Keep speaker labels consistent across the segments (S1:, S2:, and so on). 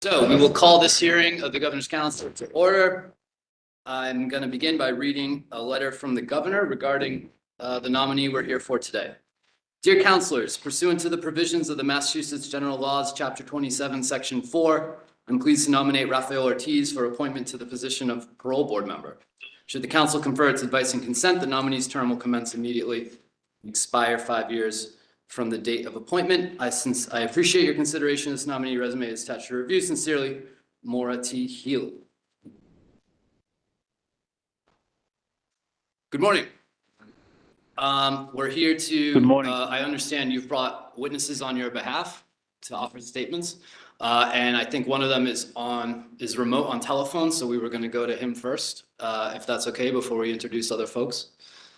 S1: So we will call this hearing of the Governor's Council to order. I'm going to begin by reading a letter from the governor regarding the nominee we're here for today. Dear councilors, pursuant to the provisions of the Massachusetts General Laws, Chapter 27, Section 4, I'm pleased to nominate Rafael Ortiz for appointment to the position of Parole Board Member. Should the council confer its advice and consent, the nominee's term will commence immediately and expire 5 years from the date of appointment. Since I appreciate your consideration, this nominee resume is attached to review. Sincerely, Maura T. Healy. Good morning. We're here to.
S2: Good morning.
S1: I understand you've brought witnesses on your behalf to offer statements, and I think one of them is remote on telephone. So we were going to go to him first, if that's okay, before we introduce other folks.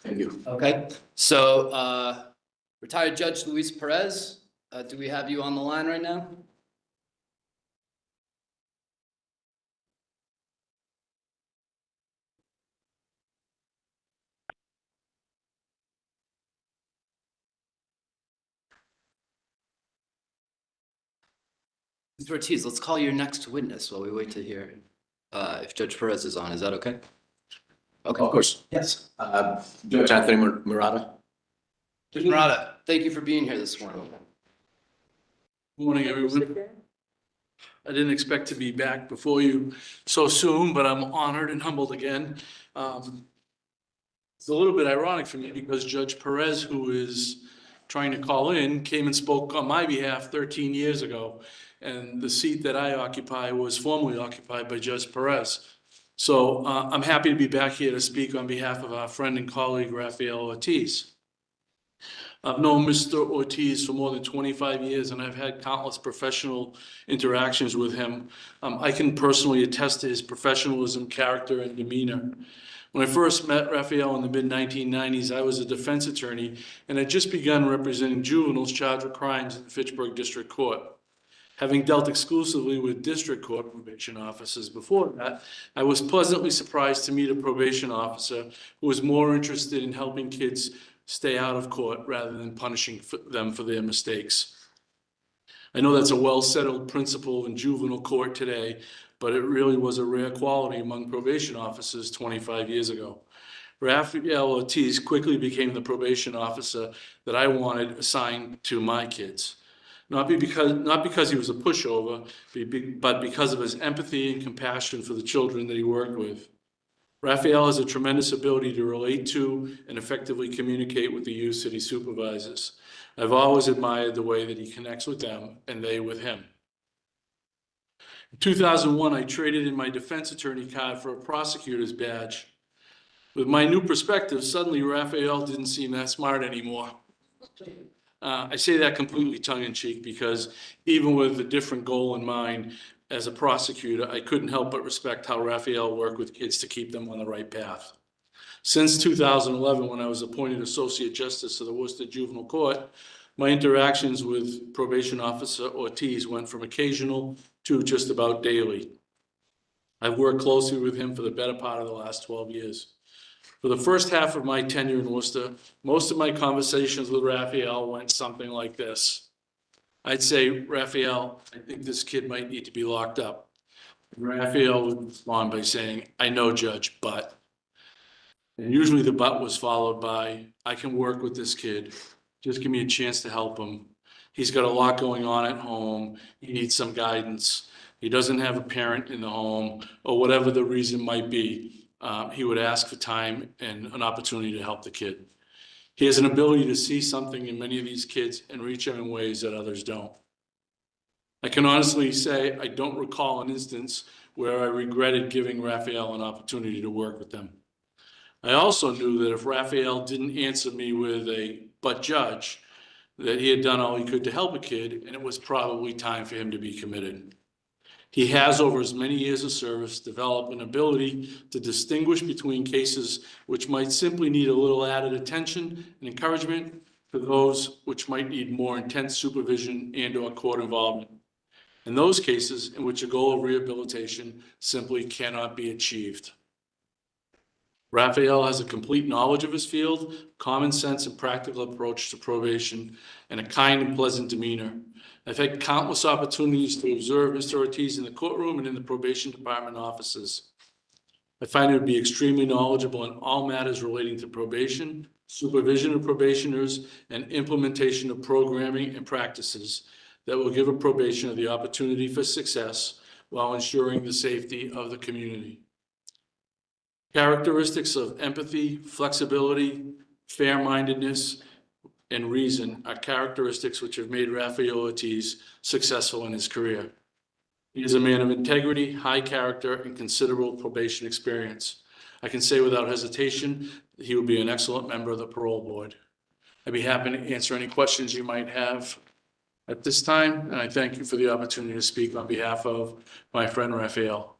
S2: Thank you.
S1: Okay. So. Retired Judge Luis Perez, do we have you on the line right now? Mr. Ortiz, let's call your next witness while we wait to hear if Judge Perez is on. Is that okay? Okay.
S2: Of course.
S1: Yes.
S2: Judge Anthony Murata.
S1: Judge Murata, thank you for being here this morning.
S3: Good morning, everyone. I didn't expect to be back before you so soon, but I'm honored and humbled again. It's a little bit ironic for me because Judge Perez, who is trying to call in, came and spoke on my behalf 13 years ago. And the seat that I occupy was formerly occupied by Judge Perez. So I'm happy to be back here to speak on behalf of our friend and colleague, Rafael Ortiz. I've known Mr. Ortiz for more than 25 years, and I've had countless professional interactions with him. I can personally attest to his professionalism, character, and demeanor. When I first met Rafael in the mid-1990s, I was a defense attorney and had just begun representing juveniles charged with crimes in the Fitchburg District Court. Having dealt exclusively with district court probation officers before that, I was pleasantly surprised to meet a probation officer who was more interested in helping kids stay out of court rather than punishing them for their mistakes. I know that's a well-settled principle in juvenile court today, but it really was a rare quality among probation officers 25 years ago. Rafael Ortiz quickly became the probation officer that I wanted assigned to my kids. Not because he was a pushover, but because of his empathy and compassion for the children that he worked with. Rafael has a tremendous ability to relate to and effectively communicate with the youth that he supervises. I've always admired the way that he connects with them and they with him. In 2001, I traded in my defense attorney card for a prosecutor's badge. With my new perspective, suddenly Rafael didn't seem that smart anymore. I say that completely tongue-in-cheek because even with a different goal in mind, as a prosecutor, I couldn't help but respect how Rafael worked with kids to keep them on the right path. Since 2011, when I was appointed Associate Justice of the Worcester Juvenile Court, my interactions with Probation Officer Ortiz went from occasional to just about daily. I've worked closely with him for the better part of the last 12 years. For the first half of my tenure in Worcester, most of my conversations with Rafael went something like this. I'd say, Rafael, I think this kid might need to be locked up. And Rafael would respond by saying, I know, Judge, but. And usually the but was followed by, I can work with this kid. Just give me a chance to help him. He's got a lot going on at home. He needs some guidance. He doesn't have a parent in the home, or whatever the reason might be. He would ask for time and an opportunity to help the kid. He has an ability to see something in many of these kids and reach them in ways that others don't. I can honestly say I don't recall an instance where I regretted giving Rafael an opportunity to work with them. I also knew that if Rafael didn't answer me with a "but judge," that he had done all he could to help a kid, and it was probably time for him to be committed. He has, over his many years of service, developed an ability to distinguish between cases which might simply need a little added attention and encouragement to those which might need more intense supervision and/or court involvement. In those cases in which a goal of rehabilitation simply cannot be achieved. Rafael has a complete knowledge of his field, common sense and practical approach to probation, and a kind and pleasant demeanor. I've had countless opportunities to observe Mr. Ortiz in the courtroom and in the probation department offices. I find him to be extremely knowledgeable in all matters relating to probation, supervision of probationers, and implementation of programming and practices that will give a probationer the opportunity for success while ensuring the safety of the community. Characteristics of empathy, flexibility, fair-mindedness, and reason are characteristics which have made Rafael Ortiz successful in his career. He is a man of integrity, high character, and considerable probation experience. I can say without hesitation that he will be an excellent member of the parole board. I'd be happy to answer any questions you might have at this time, and I thank you for the opportunity to speak on behalf of my friend Rafael.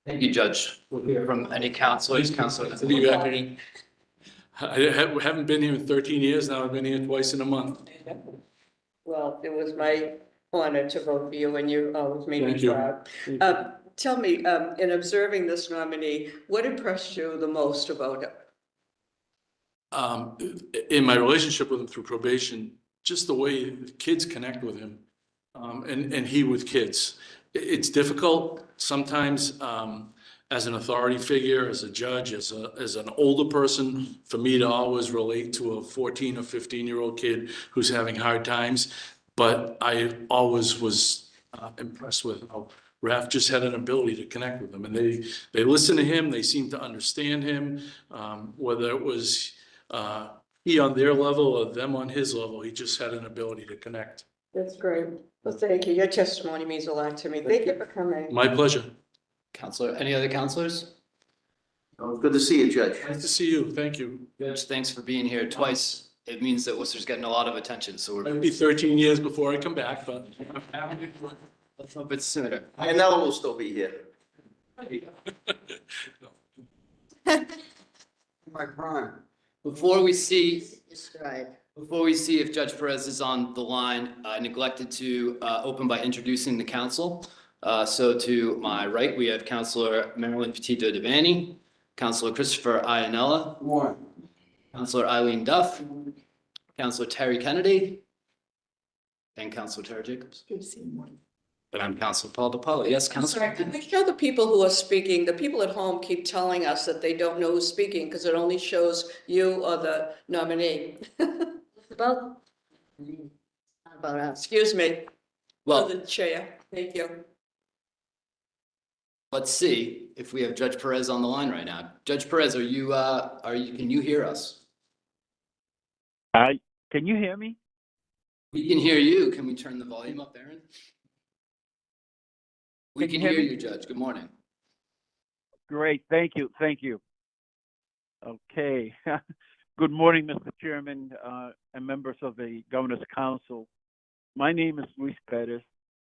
S1: Thank you, Judge. We'll hear from any counselors. Counselor.
S3: I haven't been here in 13 years now. I've been here twice in a month.
S4: Well, it was my honor to vote for you, and you always made me
S3: Thank you.
S4: proud. Tell me, in observing this nominee, what impressed you the most about it?
S3: In my relationship with him through probation, just the way the kids connect with him, and he with kids. It's difficult sometimes, as an authority figure, as a judge, as an older person, for me to always relate to a 14 or 15-year-old kid who's having hard times. But I always was impressed with how Raf just had an ability to connect with them, and they listen to him. They seem to understand him, whether it was he on their level or them on his level. He just had an ability to connect.
S4: That's great. Well, thank you. Your testimony means a lot to me. Thank you for coming.
S3: My pleasure.
S1: Counselor, any other counselors?
S2: Oh, good to see you, Judge.
S3: Nice to see you. Thank you.
S1: Judge, thanks for being here twice. It means that Worcester's getting a lot of attention, so
S3: It'll
S1: we're,
S3: be 13 years before I come back, but I'm happy to.
S1: let's hope it's sooner.
S2: Ionella will still be here.
S5: My prime.
S1: Before we see
S4: Describe.
S1: Before we see if Judge Perez is on the line, I neglected to open by introducing the council. So to my right, we have Counselor Marilyn Petito Devaney, Counselor Christopher Ionella,
S5: One.
S1: Counselor Eileen Duff, Counselor Terry Kennedy, and Counselor Tara Jacobs. And I'm Counselor Paul Depalo. Yes, Counselor?
S4: Sorry, can we show the people who are speaking? The people at home keep telling us that they don't know who's speaking because it only shows you or the nominee. About us. Excuse me.
S1: Well,
S4: The chair. Thank you.
S1: let's see if we have Judge Perez on the line right now. Judge Perez, can you hear us?
S6: Can you hear me?
S1: We can hear you. Can we turn the volume up, Aaron? We
S6: Can you
S1: can
S6: hear
S1: hear
S6: me?
S1: you, Judge. Good morning.
S6: Great, thank you. Okay. Good morning, Mr. Chairman, and members of the Governor's Council. My name is Luis Perez.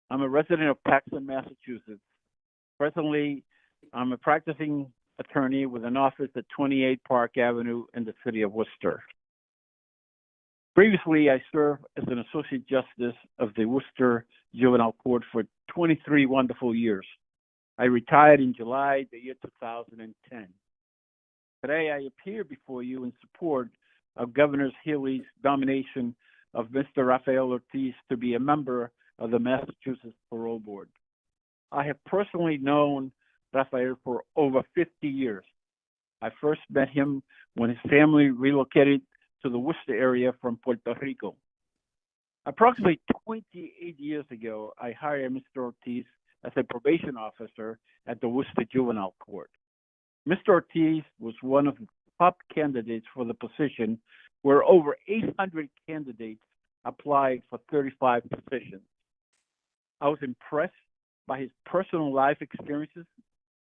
S6: I'm a resident of Paxton, Massachusetts. Presently, I'm a practicing attorney with an office at 28 Park Avenue in the city of Worcester. Previously, I served as an associate justice of the Worcester Juvenile Court for 23 wonderful years. I retired in July the year 2010. Today, I appear before you in support of Governor Healy's nomination of Mr. Rafael Ortiz to be a member of the Massachusetts Parole Board. I have personally known Rafael for over 50 years. I first met him when his family relocated to the Worcester area from Puerto Rico. Approximately 28 years ago, I hired Mr. Ortiz as a probation officer at the Worcester Juvenile Court. Mr. Ortiz was one of the top candidates for the position, where over 800 candidates applied for 35 positions. I was impressed by his personal life experiences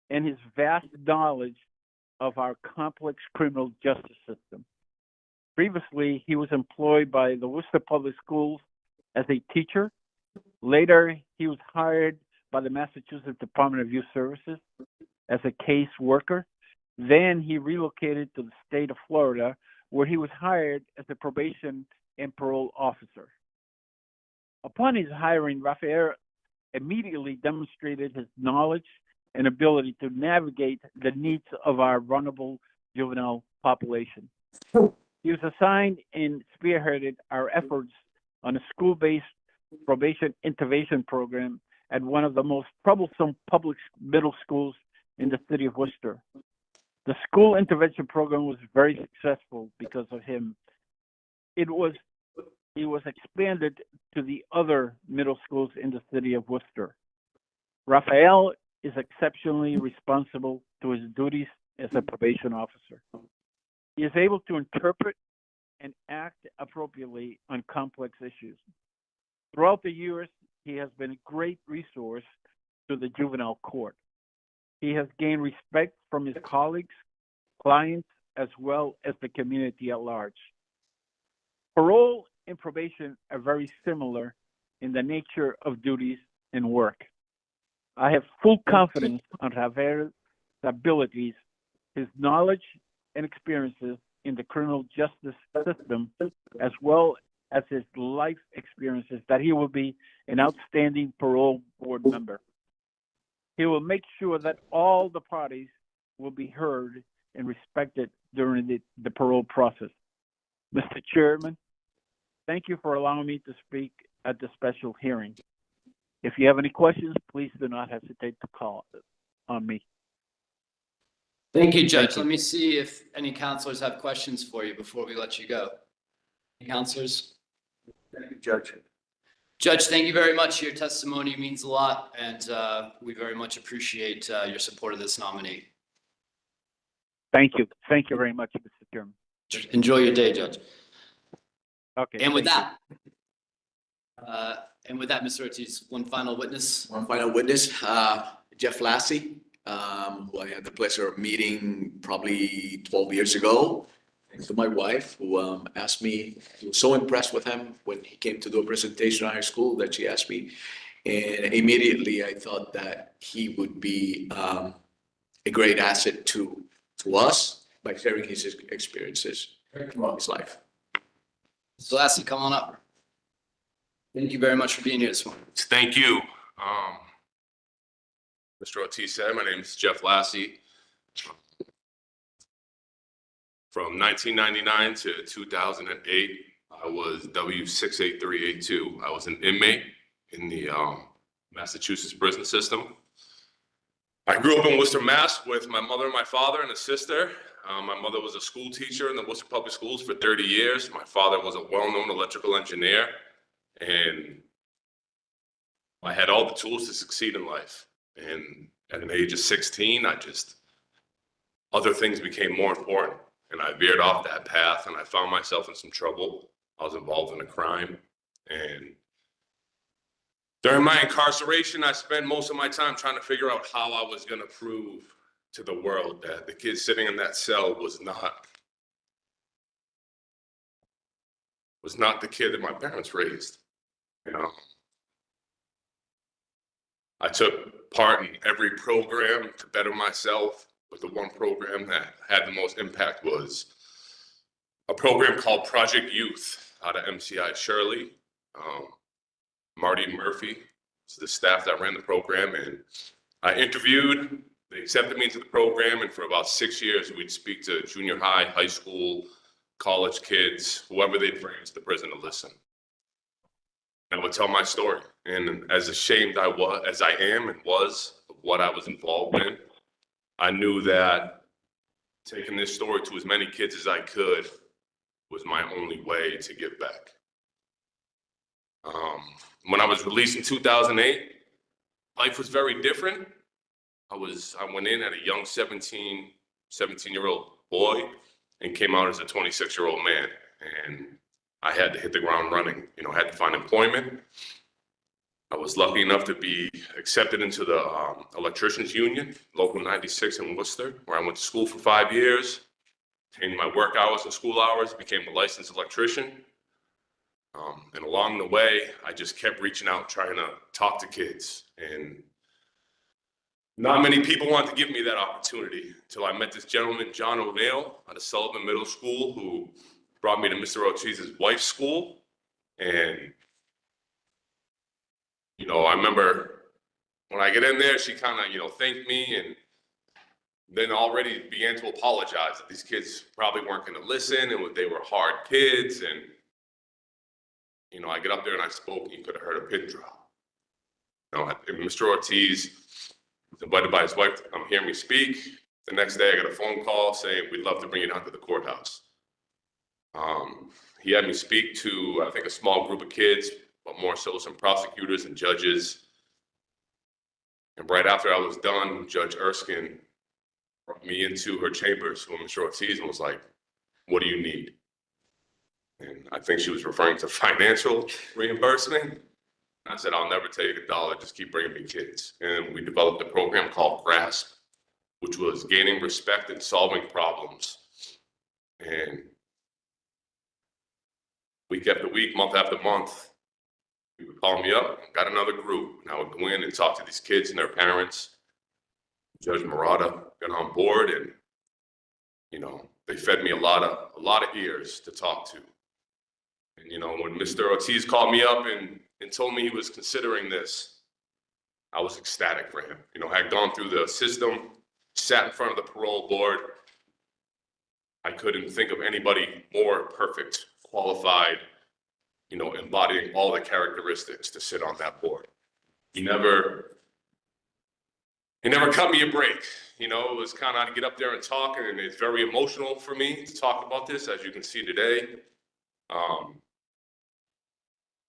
S6: and his vast knowledge of our complex criminal justice system. Previously, he was employed by the Worcester Public Schools as a teacher. Later, he was hired by the Massachusetts Department of Youth Services as a case worker. Then he relocated to the state of Florida, where he was hired as a probation and parole officer. Upon his hiring, Rafael immediately demonstrated his knowledge and ability to navigate the needs of our vulnerable juvenile population. He was assigned and spearheaded our efforts on a school-based probation intervention program at one of the most troublesome public middle schools in the city of Worcester. The school intervention program was very successful because of him. It was expanded to the other middle schools in the city of Worcester. Rafael is exceptionally responsible to his duties as a probation officer. He is able to interpret and act appropriately on complex issues. Throughout the years, he has been a great resource to the juvenile court. He has gained respect from his colleagues, clients, as well as the community at large. Parole and probation are very similar in the nature of duties and work. I have full confidence on Rafael's abilities, his knowledge and experiences in the criminal justice system, as well as his life experiences, that he will be an outstanding parole board member. He will make sure that all the parties will be heard and respected during the parole process. Mr. Chairman, thank you for allowing me to speak at the special hearing. If you have any questions, please do not hesitate to call on me.
S1: Thank you, Judge.
S6: Thank you.
S1: Let me see if any counselors have questions for you before we let you go. Any counselors?
S2: Thank you, Judge.
S1: Judge, thank you very much. Your testimony means a lot, and we very much appreciate your support of this nominee.
S6: Thank you. Thank you very much, Mr. Chairman.
S1: Enjoy your day, Judge.
S6: Okay.
S1: And with
S6: thank
S1: that, Mr. Ortiz, one final witness.
S5: One final witness, Jeff Lassie, who I had the pleasure of meeting probably 12 years ago. Thanks to my wife, who asked me, she was so impressed with him when he came to do a presentation at our school that she asked me. And immediately I thought that he would be a great asset to us by sharing his experiences throughout his life.
S1: So Lassie, come on up. Thank you very much for being here this morning.
S7: Thank you. Mr. Ortiz said, my name is Jeff Lassie. From 1999 to 2008, I was W68382. I was an inmate in the Massachusetts prison system. I grew up in Worcester, Mass. with my mother and my father and a sister. My mother was a school teacher in the Worcester Public Schools for 30 years. My father was a well-known electrical engineer. And I had all the tools to succeed in life. And at an age of 16, other things became more important. And I veered off that path and I found myself in some trouble. I was involved in a crime. And during my incarceration, I spent most of my time trying to figure out how I was going to prove to the world that the kid sitting in that cell was not the kid that my parents raised. You know, I took part in every program to better myself, but the one program that had the most impact was a program called Project Youth out of MCI Shirley. Marty Murphy was the staff that ran the program, and I interviewed. They accepted me into the program, and for about 6 years, we'd speak to junior high, high school, college kids, whoever they'd bring into the prison to listen. I would tell my story, and as ashamed as I am and was of what I was involved in, I knew that taking this story to as many kids as I could was my only way to give back. When I was released in 2008, life was very different. I went in at a young 17-year-old boy and came out as a 26-year-old man. And I had to hit the ground running, I had to find employment. I was lucky enough to be accepted into the electricians union, Local 96 in Worcester, where I went to school for 5 years, changed my work hours and school hours, became a licensed electrician. And along the way, I just kept reaching out, trying to talk to kids. And not many people wanted to give me that opportunity until I met this gentleman, John O'Neill, out of Sullivan Middle School, who brought me to Mr. Ortiz's wife's school. And, I remember when I get in there, she kind of, thanked me and, then already began to apologize that these kids probably weren't going to listen and they were hard kids. And, you know, I get up there and I spoke, and you could have heard a pin drop. You know, and Mr. Ortiz was invited by his wife to come hear me speak. The next day I got a phone call saying, we'd love to bring you down to the courthouse. He had me speak to, I think, a small group of kids, but more so some prosecutors and judges. And right after I was done, Judge Erskine brought me into her chambers with Mr. Ortiz and was like, what do you need? And I think she was referring to financial reimbursement. I said, I'll never take a dollar, just keep bringing me kids. And we developed a program called GRASP, which was gaining respect and solving problems. And week after week, month after month, he would call me up, got another group, and I would go in and talk to these kids and their parents. Judge Murata got on board, and, you know, they fed me a lot of ears to talk to. And, you know, when Mr. Ortiz called me up and told me he was considering this, I was ecstatic for him. You know, I had gone through the system, sat in front of the parole board. I couldn't think of anybody more perfect, qualified, you know, embodying all the characteristics to sit on that board. He never cut me a break. You know, it was kind of to get up there and talk, and it's very emotional for me to talk about this, as you can see today.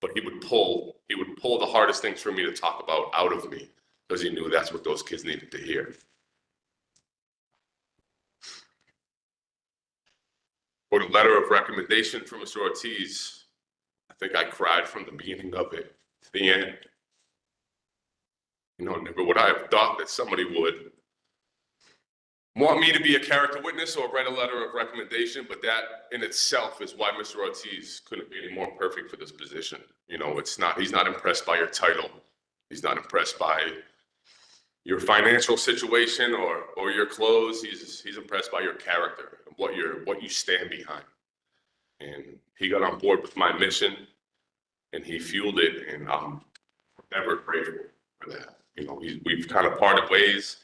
S7: But he would pull the hardest things for me to talk about out of me, because he knew that's what those kids needed to hear. For the letter of recommendation from Mr. Ortiz, I think I cried from the beginning of it to the end. You know, never would I have thought that somebody would want me to be a character witness or write a letter of recommendation, but that in itself is why Mr. Ortiz couldn't be any more perfect for this position. You know, he's not impressed by your title. He's not impressed by your financial situation or your clothes. He's impressed by your character and what you stand behind. And he got on board with my mission, and he fueled it, and I'm ever grateful for that. You know, we've kind of parted ways.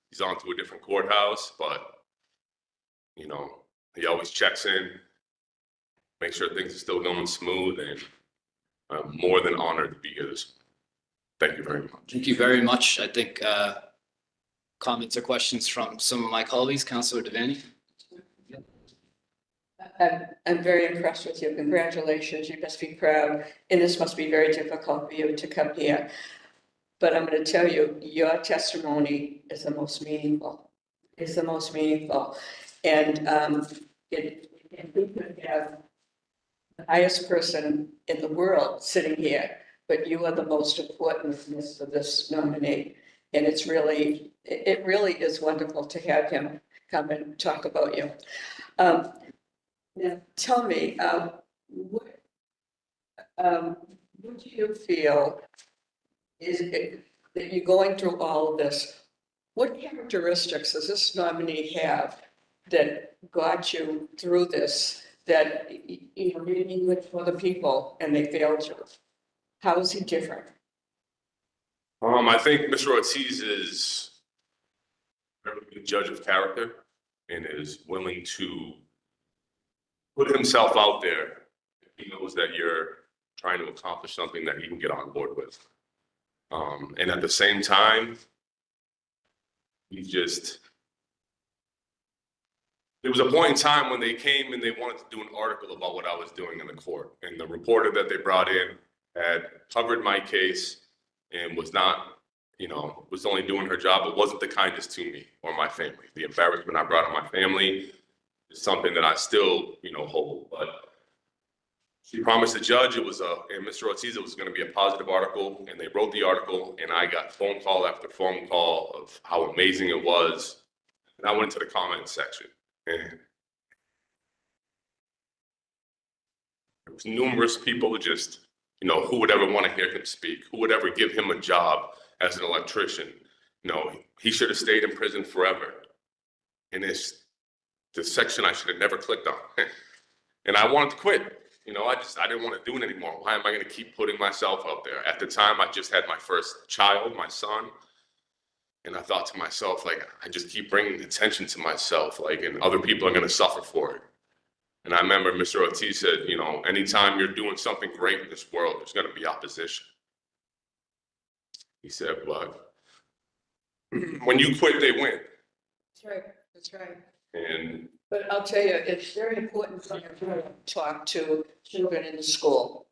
S7: He's on to a different courthouse, but, you know, he always checks in, make sure things are still going smooth, and I'm more than honored to be here this morning. Thank you very much.
S1: Thank you very much. I think comments or questions from some of my colleagues. Councillor Devaney.
S4: I'm very impressed with you. Congratulations. You must be proud. And this must be very difficult for you to come here. But I'm going to tell you, your testimony is the most meaningful. It's the most meaningful. And if we could have the highest person in the world sitting here, but you are the most important for this nominee. And it really is wonderful to have him come and talk about you. Now, tell me, what do you feel is it, that you're going through all of this? What characteristics does this nominee have that got you through this, that you know, you did good for the people and they failed you? How is he different?
S7: I think Mr. Ortiz is a very good judge of character and is willing to put himself out there. He knows that you're trying to accomplish something that he can get on board with. And at the same time, there was a point in time when they came and they wanted to do an article about what I was doing in the court. And the reporter that they brought in had covered my case and was not, you know, was only doing her job, but wasn't the kindest to me or my family. The embarrassment I brought on my family is something that I still, you know, hold. But she promised the judge and Mr. Ortiz, it was going to be a positive article, and they wrote the article, and I got phone call after phone call of how amazing it was. And I went into the comments section, and there was numerous people just, you know, who would ever want to hear him speak? Who would ever give him a job as an electrician? You know, he should have stayed in prison forever. And it's the section I should have never clicked on. And I wanted to quit. You know, I didn't want to do it anymore. Why am I going to keep putting myself out there? At the time, I just had my first child, my son. And I thought to myself, like, I just keep bringing attention to myself, like, and other people are going to suffer for it. And I remember Mr. Ortiz said, you know, anytime you're doing something great in this world, there's going to be opposition. He said, but when you quit, they win.
S4: That's right, that's right.
S7: And
S4: But I'll tell you, it's very important for you to talk to children in the school,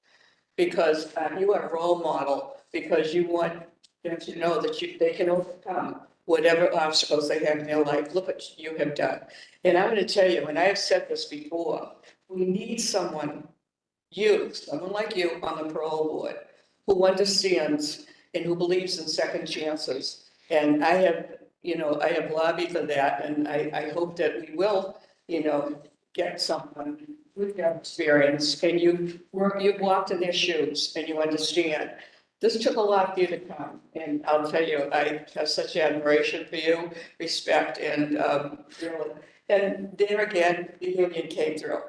S4: because you are a role model, because you want them to know that they can overcome whatever obstacles they have in their life. Look what you have done. And I'm going to tell you, and I have said this before, we need someone like you on the parole board, who understands and who believes in second chances. And I have lobbied for that, and I hope that we will, get someone with that experience, and you've walked in their shoes and you understand. This took a lot for you to come, and I'll tell you, I have such admiration for you, respect, and, and there again, the union came through.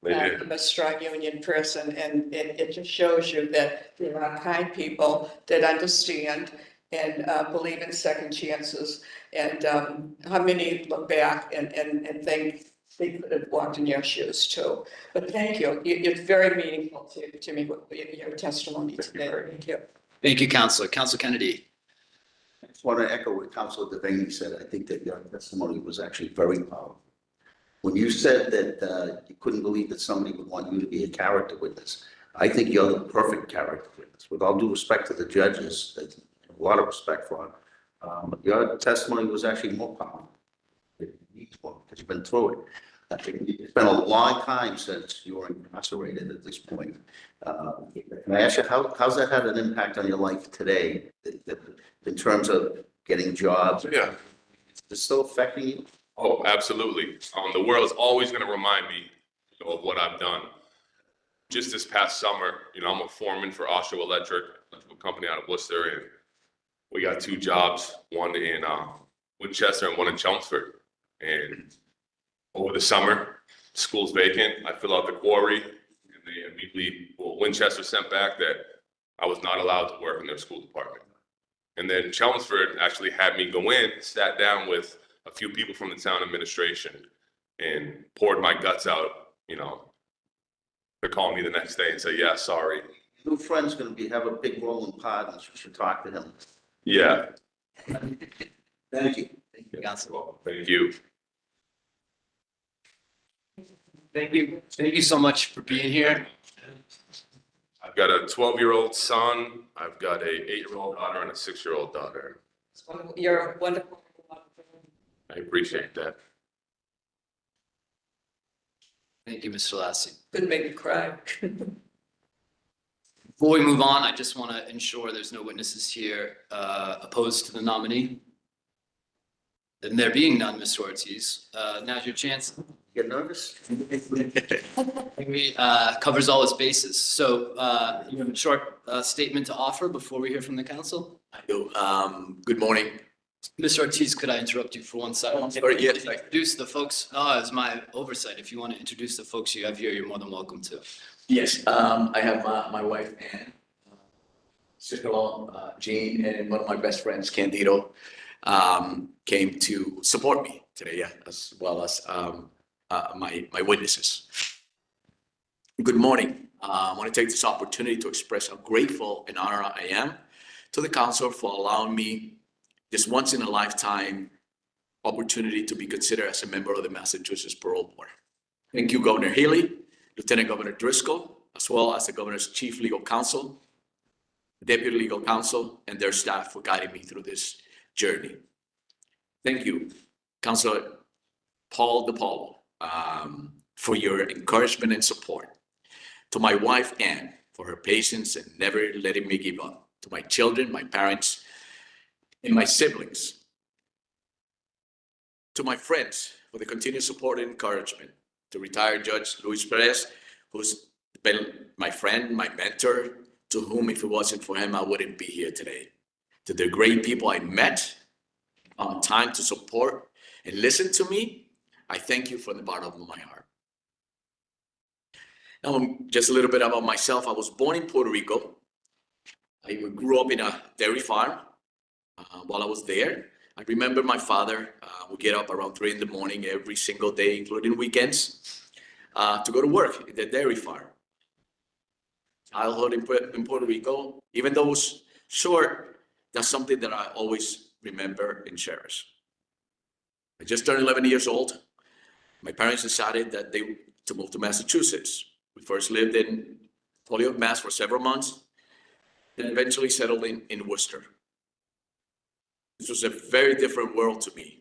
S7: they did.
S4: I'm a strong union person, and it just shows you that there are kind people that understand and believe in second chances. And how many look back and think they could have walked in your shoes too. But thank you. It's very meaningful to me, your testimony today. Thank you.
S1: Thank you, Counselor. Counselor Kennedy.
S2: I just want to echo what Councilor Devaney said. I think that your testimony was actually very powerful. When you said that you couldn't believe that somebody would want you to be a character witness, I think you're the perfect character witness. With all due respect to the judges, a lot of respect for them, your testimony was actually more powerful. It needs one because you've been through it. It's been a long time since you were incarcerated at this point. Can I ask you, how's that had an impact on your life today in terms of getting jobs?
S7: Yeah.
S2: Is it still affecting you?
S7: Oh, absolutely. The world is always going to remind me of what I've done. Just this past summer, I'm a foreman for Oshawa Electric company out of Worcester, and we got 2 jobs, one in Winchester and one in Chelmsford. And over the summer, school's vacant. I fill out the query, and they immediately, Winchester sent back that I was not allowed to work in their school department. And then Chelmsford actually had me go in, sat down with a few people from the town administration, and poured my guts out. They're calling me the next day and say, yeah, sorry.
S2: New friend's going to have a big role in part, and you should talk to him.
S7: Yeah.
S2: Thank you.
S1: Thank you, Counselor.
S7: Thank you.
S1: Thank you. Thank you so much for being here.
S7: I've got a 12-year-old son. I've got a 8-year-old daughter and a 6-year-old daughter.
S4: You're wonderful.
S7: I appreciate that.
S1: Thank you, Mr. Lassie.
S4: Could make me cry.
S1: Before we move on, I just want to ensure there's no witnesses here opposed to the nominee. And there being none, Mr. Ortiz, now's your chance.
S2: Get nervous?
S1: Maybe covers all its bases. So you have a short statement to offer before we hear from the council?
S5: I do. Good morning.
S1: Mr. Ortiz, could I interrupt you for 1 second?
S5: Sorry, yes.
S1: Introduce the folks. Oh, it's my oversight. If you want to introduce the folks you have here, you're more than welcome to.
S5: Yes, I have my wife Ann, sister-in-law Jean, and one of my best friends, Candido, came to support me today, as well as my witnesses. Good morning. I want to take this opportunity to express how grateful and honored I am to the council for allowing me this once-in-a-lifetime opportunity to be considered as a member of the Massachusetts Parole Board. Thank you, Governor Healy, Lieutenant Governor Driscoll, as well as the Governor's Chief Legal Counsel, Deputy Legal Counsel, and their staff for guiding me through this journey. Thank you, Councilor Paul Depalo, for your encouragement and support. To my wife, Ann, for her patience and never letting me give up. To my children, my parents, and my siblings. To my friends, for the continued support and encouragement. To retired Judge Luis Perez, who's been my friend, my mentor, to whom, if it wasn't for him, I wouldn't be here today. To the great people I met on time to support and listen to me, I thank you from the bottom of my heart. Now, just a little bit about myself. I was born in Puerto Rico. I grew up in a dairy farm. While I was there, I remember my father would get up around 3 in the morning every single day, including weekends, to go to work at the dairy farm. Childhood in Puerto Rico, even though it was short, that's something that I always remember and cherish. I just turned 11 years old. My parents decided that to move to Massachusetts. We first lived in Holyoke, Mass for several months, then eventually settled in Worcester. This was a very different world to me.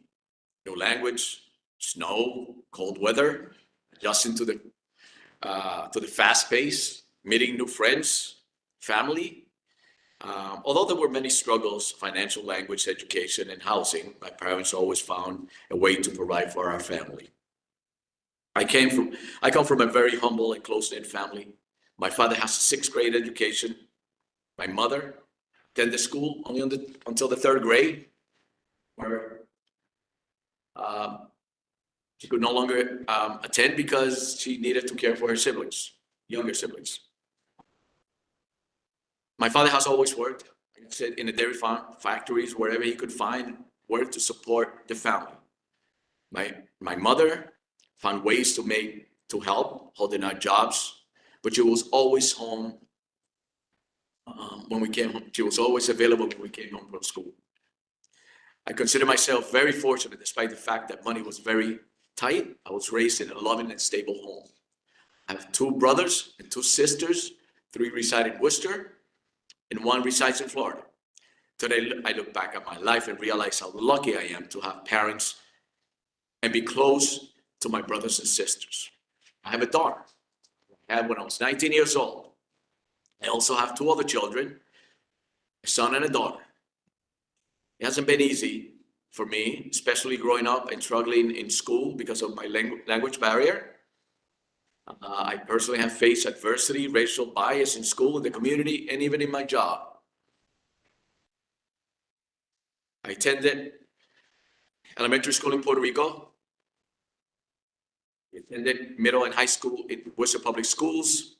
S5: New language, snow, cold weather, adjusting to the fast pace, meeting new friends, family. Although there were many struggles, financial, language, education, and housing, my parents always found a way to provide for our family. I come from a very humble and close-knit family. My father has a sixth grade education. My mother attended school only until the third grade, where she could no longer attend because she needed to care for her siblings, younger siblings. My father has always worked, like I said, in the dairy farm, factories, wherever he could find work to support the family. My mother found ways to help, holding out jobs, but she was always home when we came home. She was always available when we came home from school. I consider myself very fortunate, despite the fact that money was very tight. I was raised in a loving and stable home. I have 2 brothers and 2 sisters. 3 reside in Worcester, and 1 resides in Florida. Today, I look back at my life and realize how lucky I am to have parents and be close to my brothers and sisters. I have a daughter. I had when I was 19 years old. I also have 2 other children, a son and a daughter. It hasn't been easy for me, especially growing up and struggling in school because of my language barrier. I personally have faced adversity, racial bias in school, in the community, and even in my job. I attended elementary school in Puerto Rico. I attended middle and high school in Worcester Public Schools.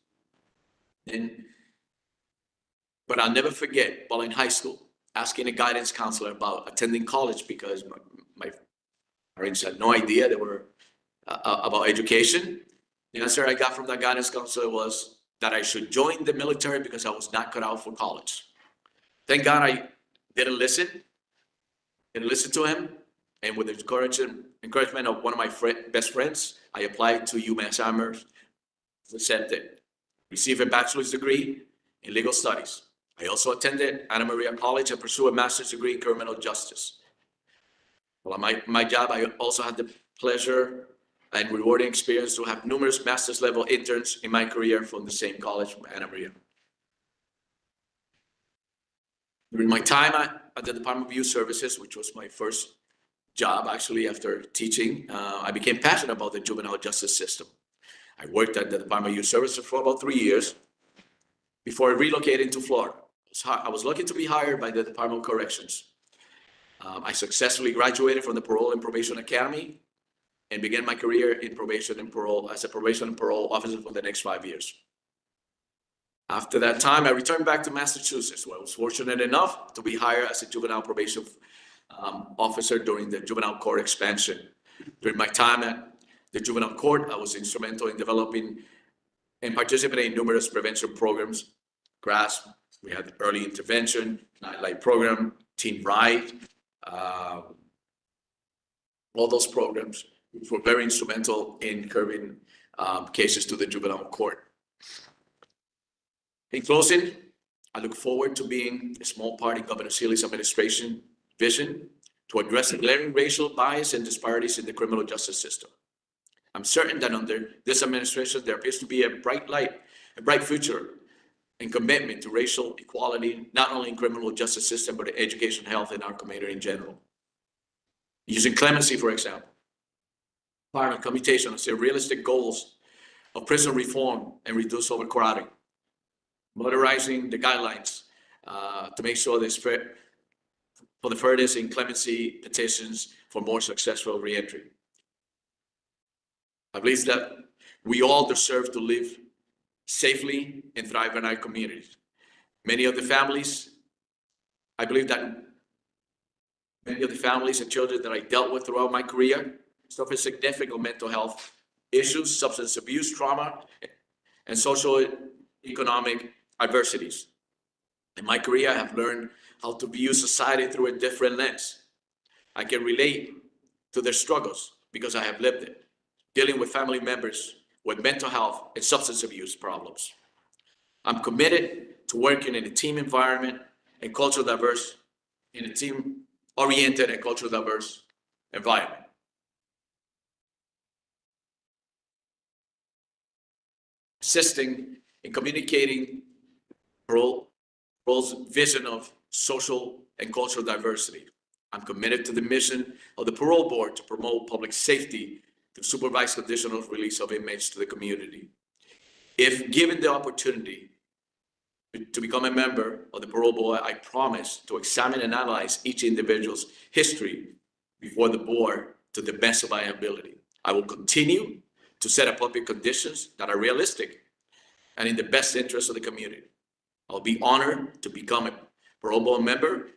S5: But I'll never forget, while in high school, asking a guidance counselor about attending college because my parents had no idea they were about education. The answer I got from that guidance counselor was that I should join the military because I was not cut out for college. Thank God I didn't listen to him. And with the encouragement of one of my best friends, I applied to UMass Amherst, was accepted, received a bachelor's degree in legal studies. I also attended Anna Maria College and pursued a master's degree in criminal justice. Well, my job, I also had the pleasure and rewarding experience to have numerous master's level interns in my career from the same college, Anna Maria. During my time at the Department of Youth Services, which was my first job actually after teaching, I became passionate about the juvenile justice system. I worked at the Department of Youth Services for about 3 years before I relocated to Florida. I was lucky to be hired by the Department of Corrections. I successfully graduated from the Parole and Probation Academy and began my career in probation and parole as a probation and parole officer for the next 5 years. After that time, I returned back to Massachusetts, where I was fortunate enough to be hired as a juvenile probation officer during the juvenile court expansion. During my time at the juvenile court, I was instrumental in developing and participating in numerous prevention programs. GRASP, we had early intervention, nightlight program, Teen Ride, all those programs which were very instrumental in curbing cases to the juvenile court. In closing, I look forward to being a small part in Governor Seeley's administration vision to address the glaring racial bias and disparities in the criminal justice system. I'm certain that under this administration, there appears to be a bright light, a bright future and commitment to racial equality, not only in criminal justice system, but in education, health, and our community in general. Using clemency, for example, firing commutation as the realistic goals of prison reform and reduce overcrowding, modernizing the guidelines to make sure there's for the fairness in clemency petitions for more successful reentry. I believe that we all deserve to live safely and thrive in our communities. Many of the families, I believe that Many of the families and children that I dealt with throughout my career suffer significant mental health issues, substance abuse, trauma, and social economic adversities. In my career, I have learned how to view society through a different lens. I can relate to their struggles because I have lived it, dealing with family members with mental health and substance abuse problems. I'm committed to working in a team environment and culturally diverse, in a team-oriented and culturally diverse environment. Assisting in communicating Parole's vision of social and cultural diversity. I'm committed to the mission of the Parole Board to promote public safety through supervised conditional release of inmates to the community. If given the opportunity to become a member of the Parole Board, I promise to examine and analyze each individual's history before the board to the best of my ability. I will continue to set appropriate conditions that are realistic and in the best interest of the community. I'll be honored to become a Parole Board member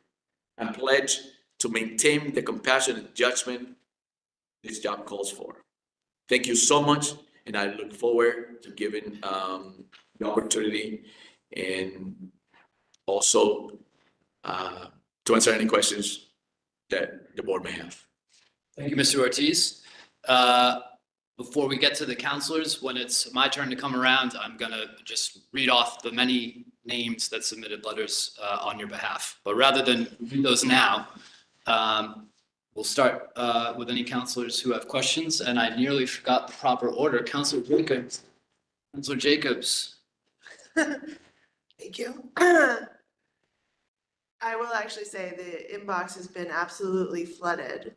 S5: and pledge to maintain the compassion and judgment this job calls for. Thank you so much, and I look forward to giving the opportunity and also to answer any questions that the board may have.
S1: Thank you, Mr. Ortiz. Before we get to the counselors, when it's my turn to come around, I'm gonna just read off the many names that submitted letters on your behalf. But rather than read those now, we'll start with any counselors who have questions, and I nearly forgot the proper order. Counselor Jacobs. Counselor Jacobs.
S8: Thank you. I will actually say the inbox has been absolutely flooded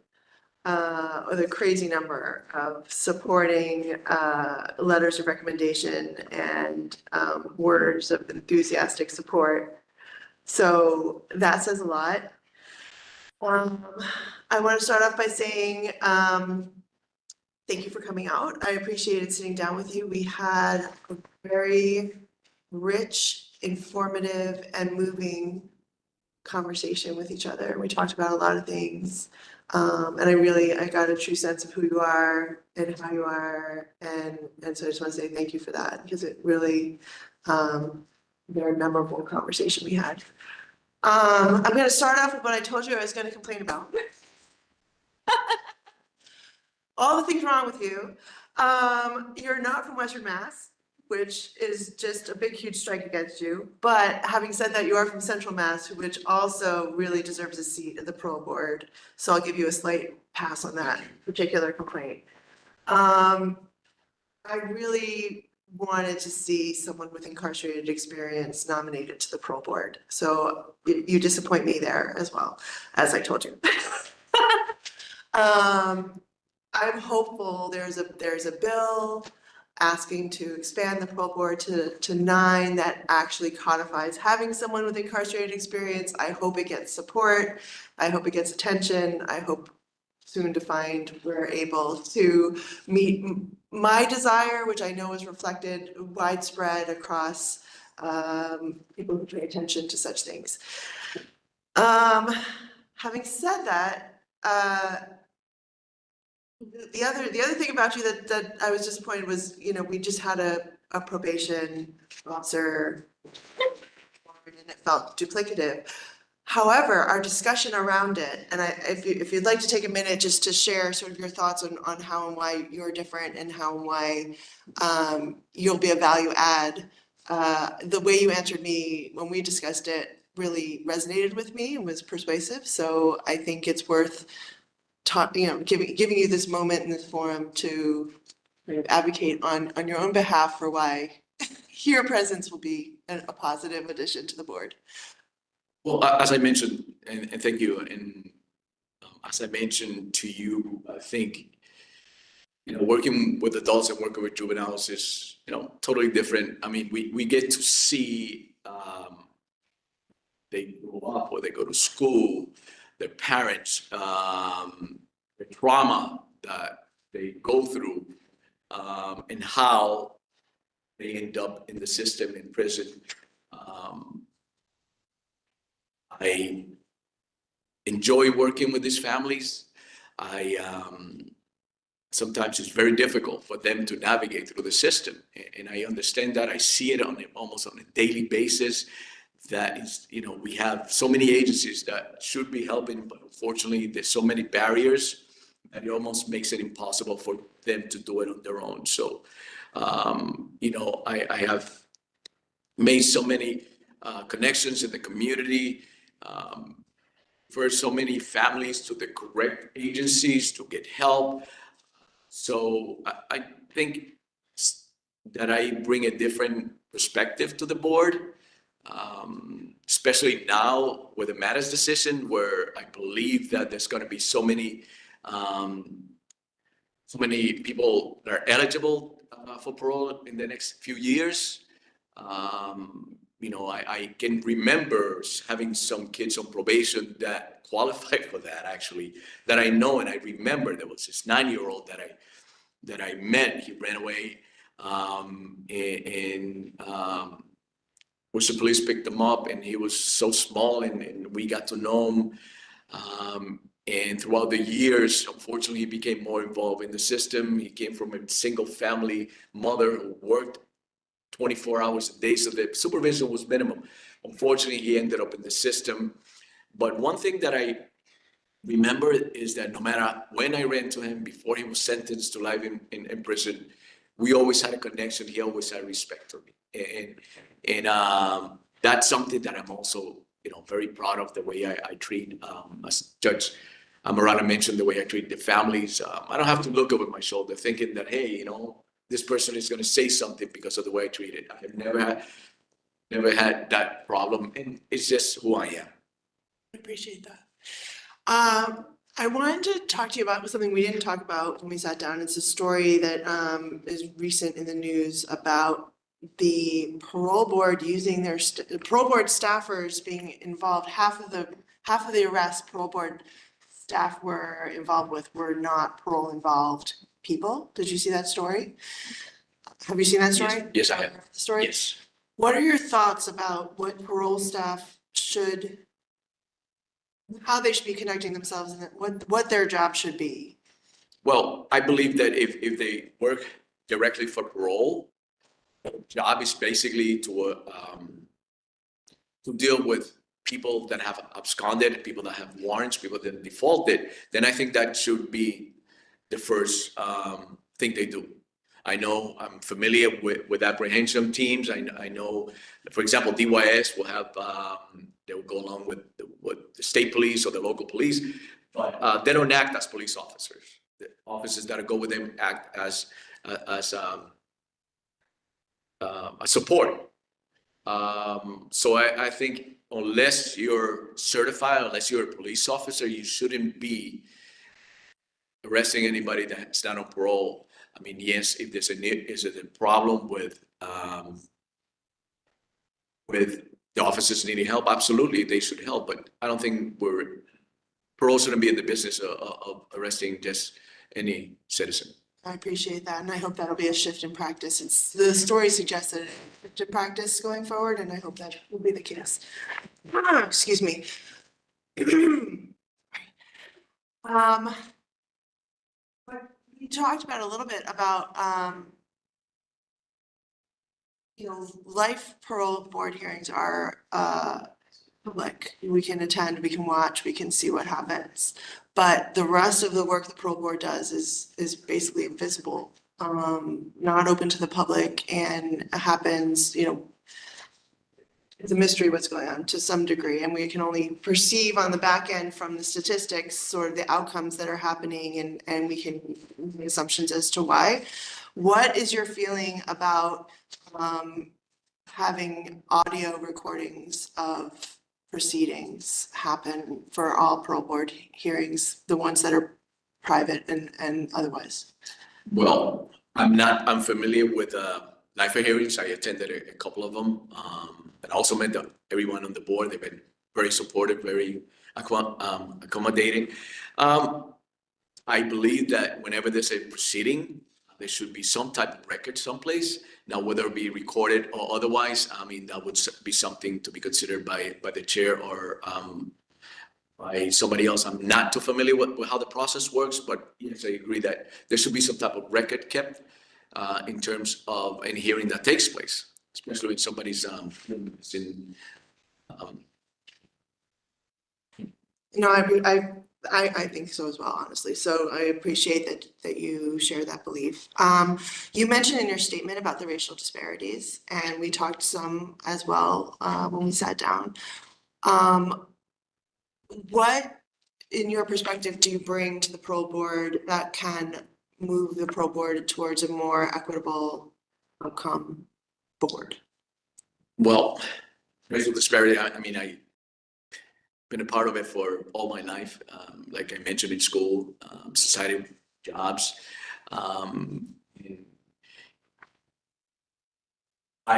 S8: with a crazy number of supporting letters of recommendation and words of enthusiastic support. So that says a lot. I want to start off by saying thank you for coming out. I appreciated sitting down with you. We had a very rich, informative, and moving conversation with each other. We talked about a lot of things. And I got a true sense of who you are and how you are. And so I just want to say thank you for that, because it really, very memorable conversation we had. I'm going to start off with what I told you I was going to complain about. All the things wrong with you. You're not from Western Mass, which is just a big, huge strike against you. But having said that, you are from Central Mass, which also really deserves a seat at the Parole Board. So I'll give you a slight pass on that particular complaint. I really wanted to see someone with incarcerated experience nominated to the Parole Board. So you disappoint me there as well, as I told you. I'm hopeful there's a bill asking to expand the Parole Board to 9 that actually codifies having someone with incarcerated experience. I hope it gets support. I hope it gets attention. I hope soon to find we're able to meet my desire, which I know is reflected widespread across people who pay attention to such things. Having said that, the other thing about you that I was disappointed was, we just had a probation officer and it felt duplicative. However, our discussion around it, and if you'd like to take a minute just to share sort of your thoughts on how and why you're different and how and why you'll be a value add, the way you answered me when we discussed it really resonated with me and was persuasive. So I think it's worth giving you this moment in this forum to kind of advocate on your own behalf for why your presence will be a positive addition to the board.
S5: Well, as I mentioned, and thank you, and as I mentioned to you, I think, working with adults and working with juveniles is, totally different. I mean, we get to see they grow up or they go to school, their parents, the trauma that they go through, and how they end up in the system in prison. enjoy working with these families. Sometimes it's very difficult for them to navigate through the system. And I understand that. I see it almost on a daily basis. That is, we have so many agencies that should be helping, but unfortunately, there's so many barriers that it almost makes it impossible for them to do it on their own. So, I have made so many connections in the community, for so many families to the correct agencies to get help. So I think that I bring a different perspective to the board, especially now with the Mattis decision, where I believe that there's going to be so many people that are eligible for parole in the next few years. I can remember having some kids on probation that qualified for that, actually, that I know. And I remember there was this 9-year-old that I met. He ran away, which the police picked him up, and he was so small, and we got to know him. And throughout the years, unfortunately, he became more involved in the system. He came from a single family mother who worked 24 hours a day, so the supervision was minimum. Unfortunately, he ended up in the system. But one thing that I remember is that no matter when I ran to him before he was sentenced to life in prison, we always had a connection. He always had respect for me. And that's something that I'm also, very proud of, the way I treat, as Judge Marana mentioned, the way I treat the families. I don't have to look over my shoulder thinking that, hey, this person is going to say something because of the way I treat it. I have never had that problem, and it's just who I am.
S8: I appreciate that. I wanted to talk to you about something we didn't talk about when we sat down. It's a story that is recent in the news about the parole board using their parole board staffers being involved. Half of the arrests parole board staff were involved with were not parole involved people. Did you see that story? Have you seen that story?
S5: Yes, I have.
S8: The story?
S5: Yes.
S8: What are your thoughts about what parole staff how they should be conducting themselves, and what their job should be?
S5: Well, I believe that if they work directly for parole, the job is basically to deal with people that have absconded, people that have warrants, people that defaulted. Then I think that should be the first thing they do. I know, I'm familiar with apprehension teams. I know, for example, DYS will have, they will go along with the state police or the local police, but they don't act as police officers. The officers that go with them act as a support. So I think unless you're certified, unless you're a police officer, you shouldn't be arresting anybody that's not on parole. I mean, yes, if there's a problem with the officers needing help, absolutely, they should help. But I don't think parole shouldn't be in the business of arresting just any citizen.
S8: I appreciate that, and I hope that'll be a shift in practice. The story suggested a shift in practice going forward, and I hope that will be the case. Excuse me. We talked about a little bit about, life parole board hearings are public. We can attend, we can watch, we can see what happens. But the rest of the work the parole board does is basically invisible, not open to the public, and happens, it's a mystery what's going on to some degree, and we can only perceive on the back end from the statistics sort of the outcomes that are happening, and we can make assumptions as to why. What is your feeling about having audio recordings of proceedings happen for all parole board hearings, the ones that are private and otherwise?
S5: Well, I'm familiar with NIFA hearings. I attended a couple of them. And also met everyone on the board. They've been very supportive, very accommodating. I believe that whenever there's a proceeding, there should be some type of record someplace. Now, whether it be recorded or otherwise, I mean, that would be something to be considered by the chair or by somebody else. I'm not too familiar with how the process works, but yes, I agree that there should be some type of record kept in terms of any hearing that takes place, especially when somebody's is in.
S8: No, I think so as well, honestly. So I appreciate that you share that belief. You mentioned in your statement about the racial disparities, and we talked some as well, when we sat down. What, in your perspective, do you bring to the parole board that can move the parole board towards a more equitable outcome board?
S5: Well, racial disparity, I mean, I've been a part of it for all my life. Like I mentioned in school, society, jobs. I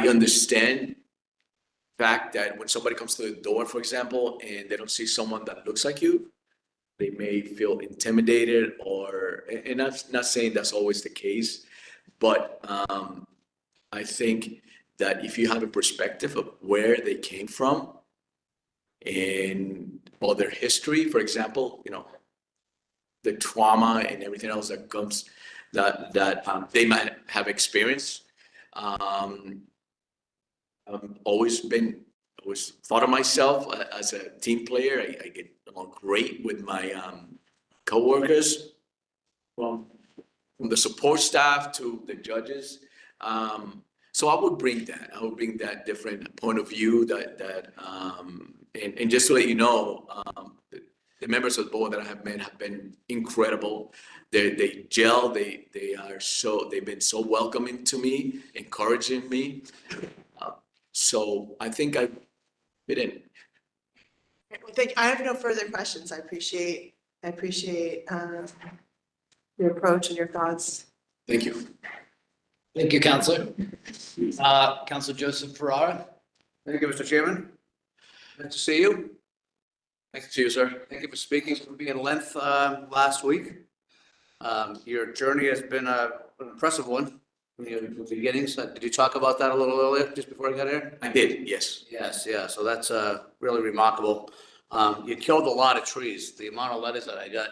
S5: understand the fact that when somebody comes to the door, for example, and they don't see someone that looks like you, they may feel intimidated and I'm not saying that's always the case, but I think that if you have a perspective of where they came from and all their history, for example, the trauma and everything else that comes that they might have experienced. I've always thought of myself as a team player. I get along great with my coworkers, from the support staff to the judges. So I would bring that. I would bring that different point of view and just to let you know, the members of the board that I have met have been incredible. They gel. They've been so welcoming to me, encouraging me. So I think I fit in.
S8: Well, I have no further questions. I appreciate your approach and your thoughts.
S5: Thank you.
S1: Thank you, Counselor. Counselor Joseph Ferrara.
S9: Thank you, Mr. Chairman. Nice to see you.
S5: Thanks to you, sir.
S9: Thank you for speaking for me in length last week. Your journey has been an impressive one from your beginnings. Did you talk about that a little earlier, just before I got here?
S5: I did, yes.
S9: Yes, yeah, so that's really remarkable. You killed a lot of trees. The amount of letters that I got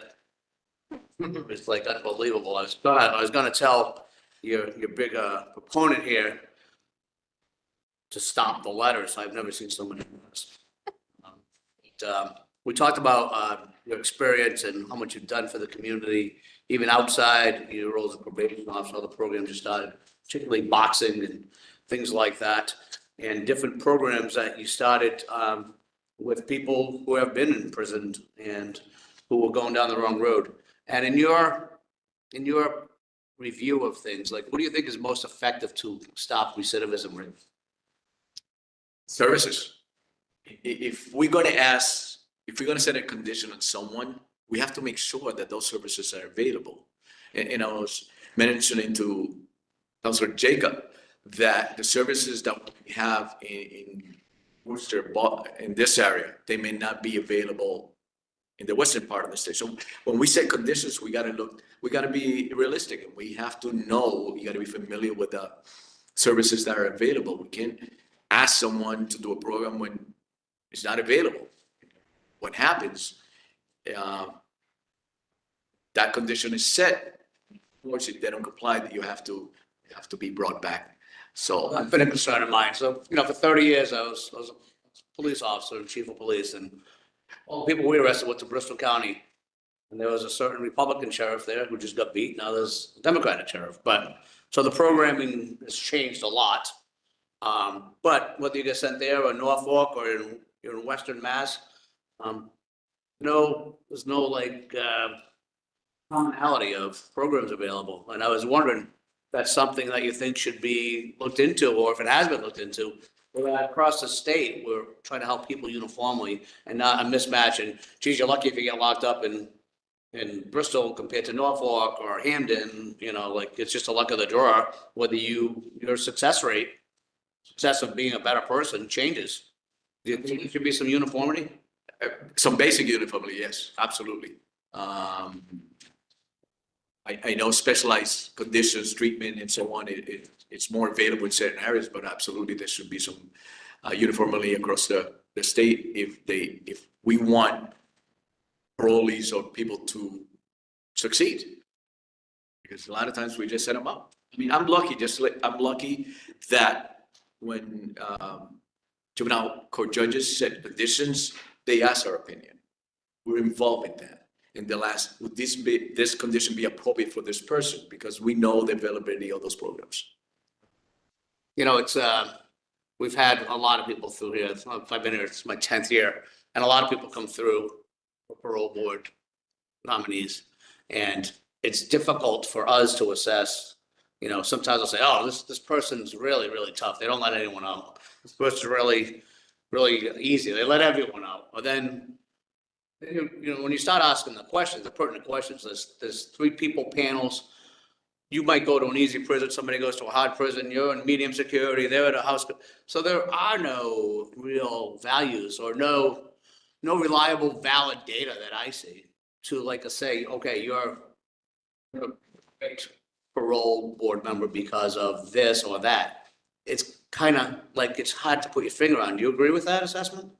S9: is like unbelievable. I was gonna tell your big proponent here to stop the letters. I've never seen so many letters. We talked about your experience and how much you've done for the community, even outside your role as a probation officer, the programs you started, particularly boxing and things like that, and different programs that you started with people who have been imprisoned and who were going down the wrong road. And in your review of things, like, what do you think is most effective to stop recidivism rate?
S5: Services. If we're going to set a condition on someone, we have to make sure that those services are available. And I was mentioning to Councilor Jacob that the services that we have in Worcester, in this area, they may not be available in the western part of the state. So when we set conditions, we got to be realistic, and we have to know, you got to be familiar with the services that are available. We can't ask someone to do a program when it's not available. What happens, that condition is set. Of course, if they don't comply, that you have to be brought back. So
S9: That's been a concern of mine. So, for 30 years, I was a police officer and chief of police, and all the people we arrested went to Bristol County. And there was a certain Republican sheriff there who just got beat. Now there's a Democratic sheriff. So the programming has changed a lot. But whether you get sent there or Norfolk or you're in Western Mass, there's no commonality of programs available. And I was wondering if that's something that you think should be looked into, or if it has been looked into. Across the state, we're trying to help people uniformly and not a mismatch. And geez, you're lucky if you get locked up in Bristol compared to Norfolk or Hamden. It's just a luck of the draw whether your success of being a better person changes. Do you think there should be some uniformity?
S5: some basic uniformity, yes, absolutely. I know specialized conditions, treatment and so on, it's more available in certain areas, but absolutely there should be some uniformity across the state if we want parolees or people to succeed. Because a lot of times we just set them up. I mean, I'm lucky, I'm lucky that when juvenile court judges set conditions, they ask our opinion. We're involved in that. In the last, would this condition be appropriate for this person? Because we know the availability of those programs.
S9: You know, it's, we've had a lot of people through here. I've been here, it's my 10th year, and a lot of people come through for parole board nominees. And it's difficult for us to assess, you know, sometimes I'll say, oh, this person's really, really tough. They don't let anyone out. This person's really, really easy. They let everyone out. But then, you know, when you start asking the questions, the pertinent questions, there's 3 people panels. You might go to an easy prison, somebody goes to a hard prison, you're in medium security, they're at a house. So there are no real values or no reliable, valid data that I see to like say, okay, you're a great parole board member because of this or that. It's kind of like, it's hard to put your finger on. Do you agree with that assessment?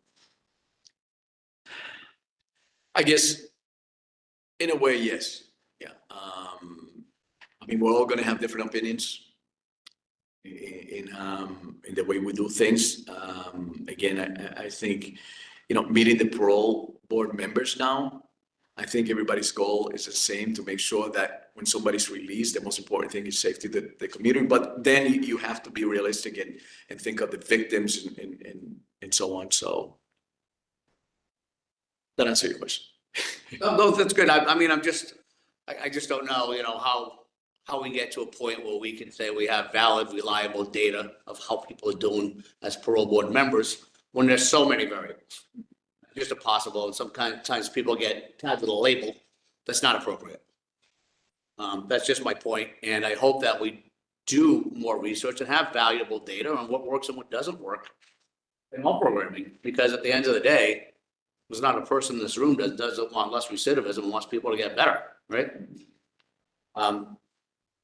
S5: I guess, in a way, yes. Yeah. I mean, we're all going to have different opinions in the way we do things. Again, I think, you know, meeting the parole board members now, I think everybody's goal is the same, to make sure that when somebody's released, the most important thing is safety to the community. But then you have to be realistic and think of the victims and so on. So that answer your question.
S9: No, that's good. I mean, I just don't know, you know, how we get to a point where we can say we have valid, reliable data of how people are doing as parole board members when there's so many variables. Just impossible. And sometimes people get tagged with a label that's not appropriate. That's just my point. And I hope that we do more research and have valuable data on what works and what doesn't work in all programming. Because at the end of the day, there's not a person in this room that doesn't want less recidivism and wants people to get better, right?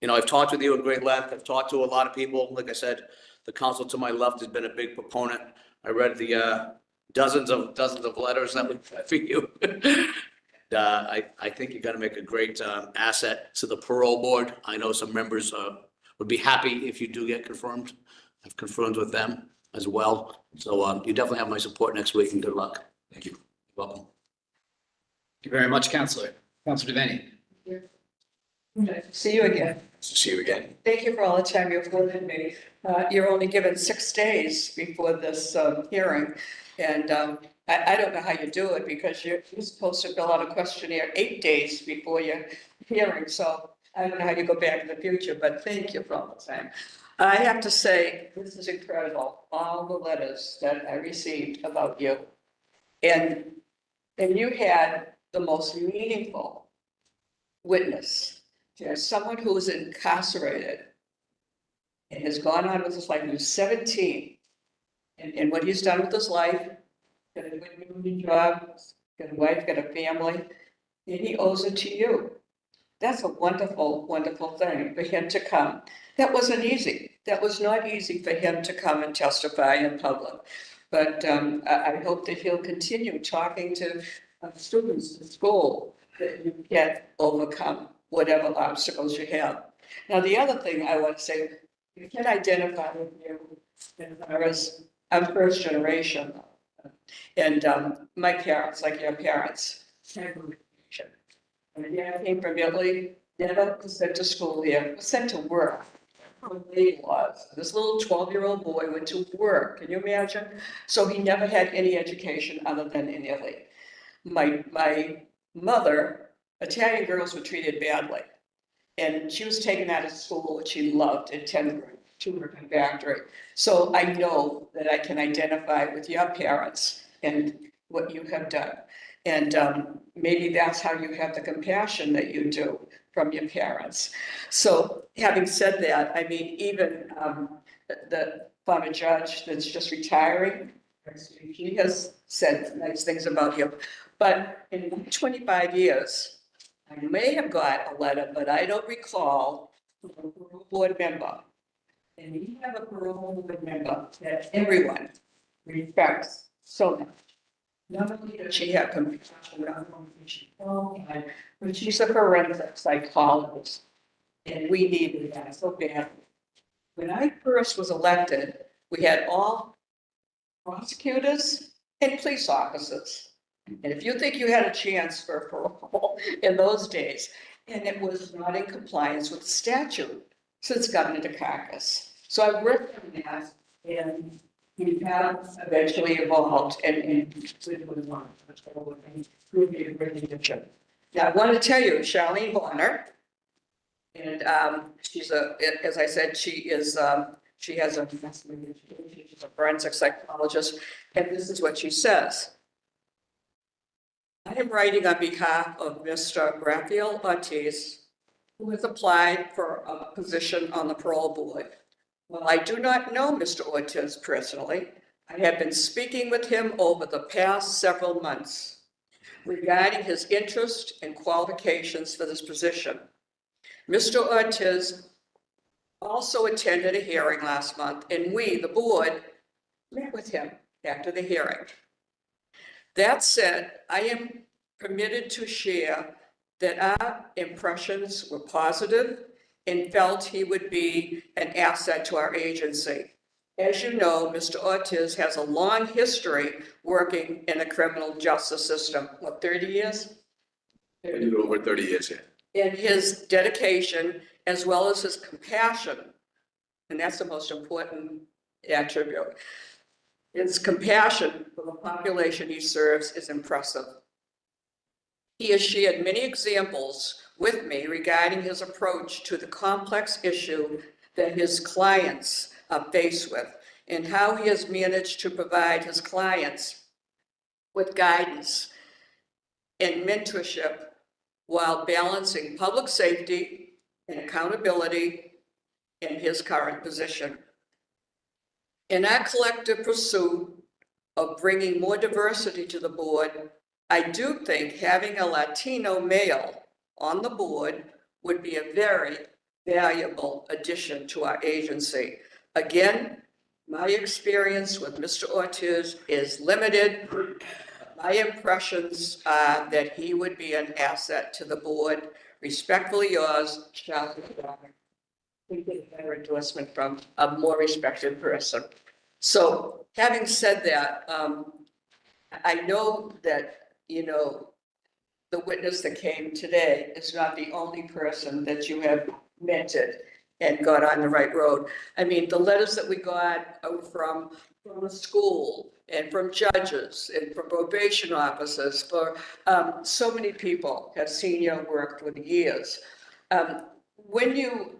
S9: You know, I've talked with you at great length. I've talked to a lot of people. Like I said, the council to my left has been a big proponent. I read the dozens of letters that we got for you. I think you're going to make a great asset to the parole board. I know some members would be happy if you do get confirmed. I've confirmed with them as well. So you definitely have my support next week, and good luck.
S5: Thank you.
S9: You're welcome.
S1: Thank you very much, Counselor. Counselor Devaney.
S4: See you again.
S5: So see you again.
S4: Thank you for all the time you've given me. You're only given 6 days before this hearing. And I don't know how you do it, because you're supposed to fill out a questionnaire 8 days before your hearing. So I don't know how you go back in the future, but thank you for all the time. I have to say, this is incredible, all the letters that I received about you. And you had the most meaningful witness. There's someone who is incarcerated and has gone on with his life. He was 17. And what he's done with his life, got a good job, got a wife, got a family, and he owes it to you. That's a wonderful, wonderful thing for him to come. That wasn't easy. That was not easy for him to come and testify in public. But I hope that he'll continue talking to students in school, that you can overcome whatever obstacles you have. Now, the other thing I want to say, you can identify with you as far as I'm first generation. And my parents, like your parents, when I came from Italy, never was sent to school here, was sent to work. This little 12-year-old boy went to work. Can you imagine? So he never had any education other than in Italy. My mother, Italian girls were treated badly. And she was taken out of school, which she loved, in 10th grade, to work in factory. So I know that I can identify with your parents and what you have done. And maybe that's how you have the compassion that you do from your parents. So having said that, I mean, even the former judge that's just retiring, he has said nice things about you. But in 25 years, I may have got a letter, but I don't recall, from a parole board member. And you have a parole board member that everyone respects so much. Not only does she have compassion, not only is she qualified, but she's a forensic psychologist. And we needed that so badly. When I first was elected, we had all prosecutors and police officers. And if you think you had a chance for parole in those days, and it was not in compliance with the statute since Governor Dukakis. So I worked on that, and we have eventually evolved and now, I want to tell you, Charlene Bonner, and she's as I said, she has a she's a forensic psychologist, and this is what she says. I am writing on behalf of Mr. Rafael Ortiz, who has applied for a position on the parole board. While I do not know Mr. Ortiz personally, I have been speaking with him over the past several months regarding his interest and qualifications for this position. Mr. Ortiz also attended a hearing last month, and we, the board, met with him after the hearing. That said, I am permitted to share that our impressions were positive and felt he would be an asset to our agency. As you know, Mr. Ortiz has a long history working in the criminal justice system. What, 30 years?
S5: A little over 30 years, yeah.
S4: And his dedication, as well as his compassion, and that's the most important attribute. His compassion for the population he serves is impressive. He has shared many examples with me regarding his approach to the complex issue that his clients are faced with, and how he has managed to provide his clients with guidance and mentorship while balancing public safety and accountability in his current position. In our collective pursuit of bringing more diversity to the board, I do think having a Latino male on the board would be a very valuable addition to our agency. Again, my experience with Mr. Ortiz is limited. My impressions are that he would be an asset to the board. Respectfully yours, Charlie. We get a better endorsement from a more respected person. So having said that, I know that, you know, the witness that came today is not the only person that you have mentored and got on the right road. I mean, the letters that we got from the school and from judges and from probation officers, for so many people have seen your work for the years. When you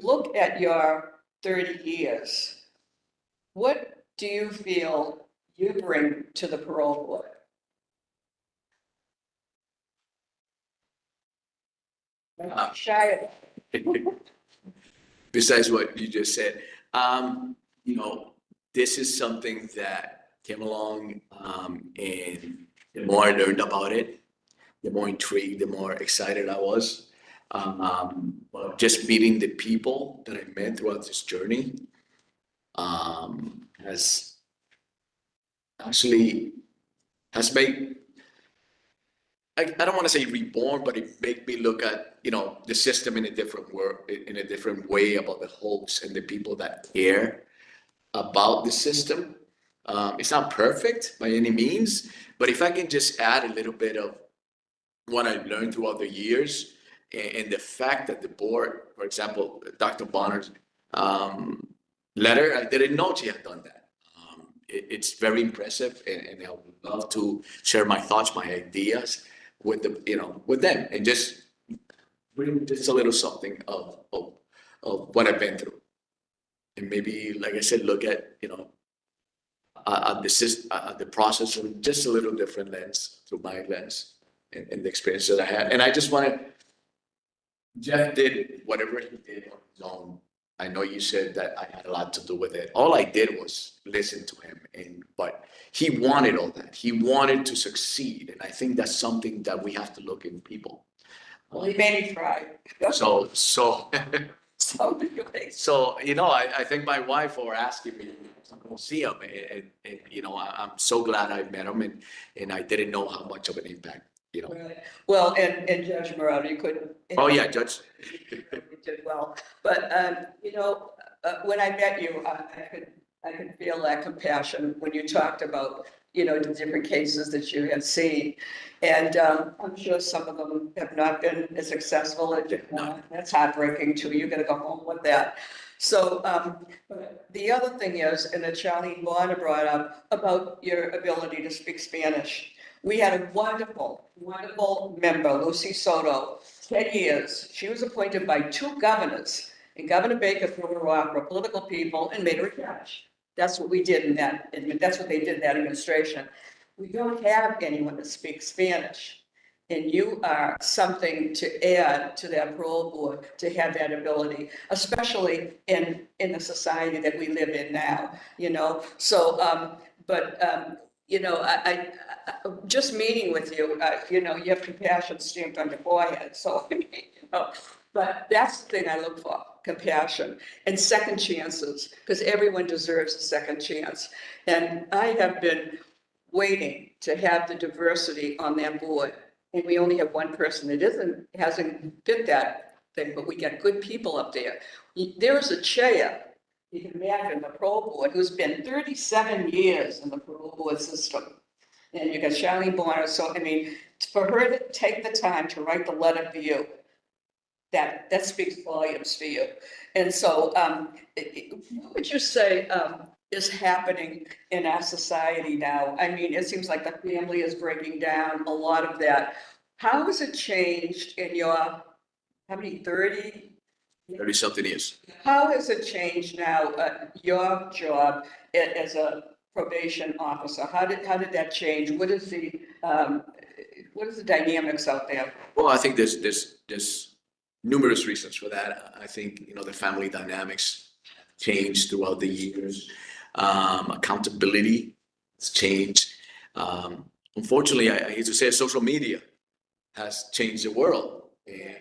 S4: look at your 30 years, what do you feel you bring to the parole board? Shy.
S5: Besides what you just said, you know, this is something that came along, and the more I learned about it, the more intrigued, the more excited I was. But just meeting the people that I met throughout this journey has made, I don't want to say reborn, but it made me look at, you know, the system in a different way, about the hopes and the people that care about the system. It's not perfect by any means, but if I can just add a little bit of what I've learned throughout the years, and the fact that the board, for example, Dr. Bonner's letter, I didn't know she had done that. It's very impressive, and I would love to share my thoughts, my ideas with with them, and just bring just a little something of what I've been through, and maybe, like I said, look at at the process from just a little different lens, through my lens, and the experience that I had. And I just wanted, Jeff did whatever he did on his own. I know you said that I had a lot to do with it. All I did was listen to him, but he wanted all that. He wanted to succeed, and I think that's something that we have to look in people.
S4: Well, he made me try.
S5: So
S4: So anyways,
S5: So, I thank my wife for asking me to go see him. And, I'm so glad I met him and I didn't know how much of an impact,
S4: right. Well, and Judge Morado, you could.
S5: Oh, yeah, Judge.
S4: You did well, but, when I met you, I could feel that compassion when you talked about, the different cases that you had seen. And, I'm sure some of them have not been as successful as you want. That's heartbreaking too. You gotta go home with that. So, but the other thing is, and that Charlene Bonner brought up about your ability to speak Spanish. We had a wonderful, wonderful member, Lucy Soto, 10 years. She was appointed by 2 governors, and Governor Baker threw her off for political people and made her a judge. That's what we did that's what they did in that administration. We don't have anyone that speaks Spanish. And you are something to add to that parole board, to have that ability, especially in the society that we live in now, So, I just meeting with you, you have compassion stamped on your forehead, so, but that's the thing I look for, compassion and second chances, because everyone deserves a second chance. And I have been waiting to have the diversity on that board, and we only have one person that hasn't fit that thing, but we got good people up there. There is a chair. You can imagine the parole board, who's been 37 years in the parole board system. And you got Charlene Bonner. So, for her to take the time to write the letter for you, that speaks volumes for you. And so, what would you say is happening in our society now? It seems like the family is breaking down, a lot of that. How has it changed in your, how many,
S5: 30-something years.
S4: How has it changed now, your job as a probation officer? How did that change? What is the dynamics out there?
S5: Well, I think there's numerous reasons for that. I think, the family dynamics changed throughout the years. Accountability has changed. Unfortunately, I hate to say it, social media has changed the world. And,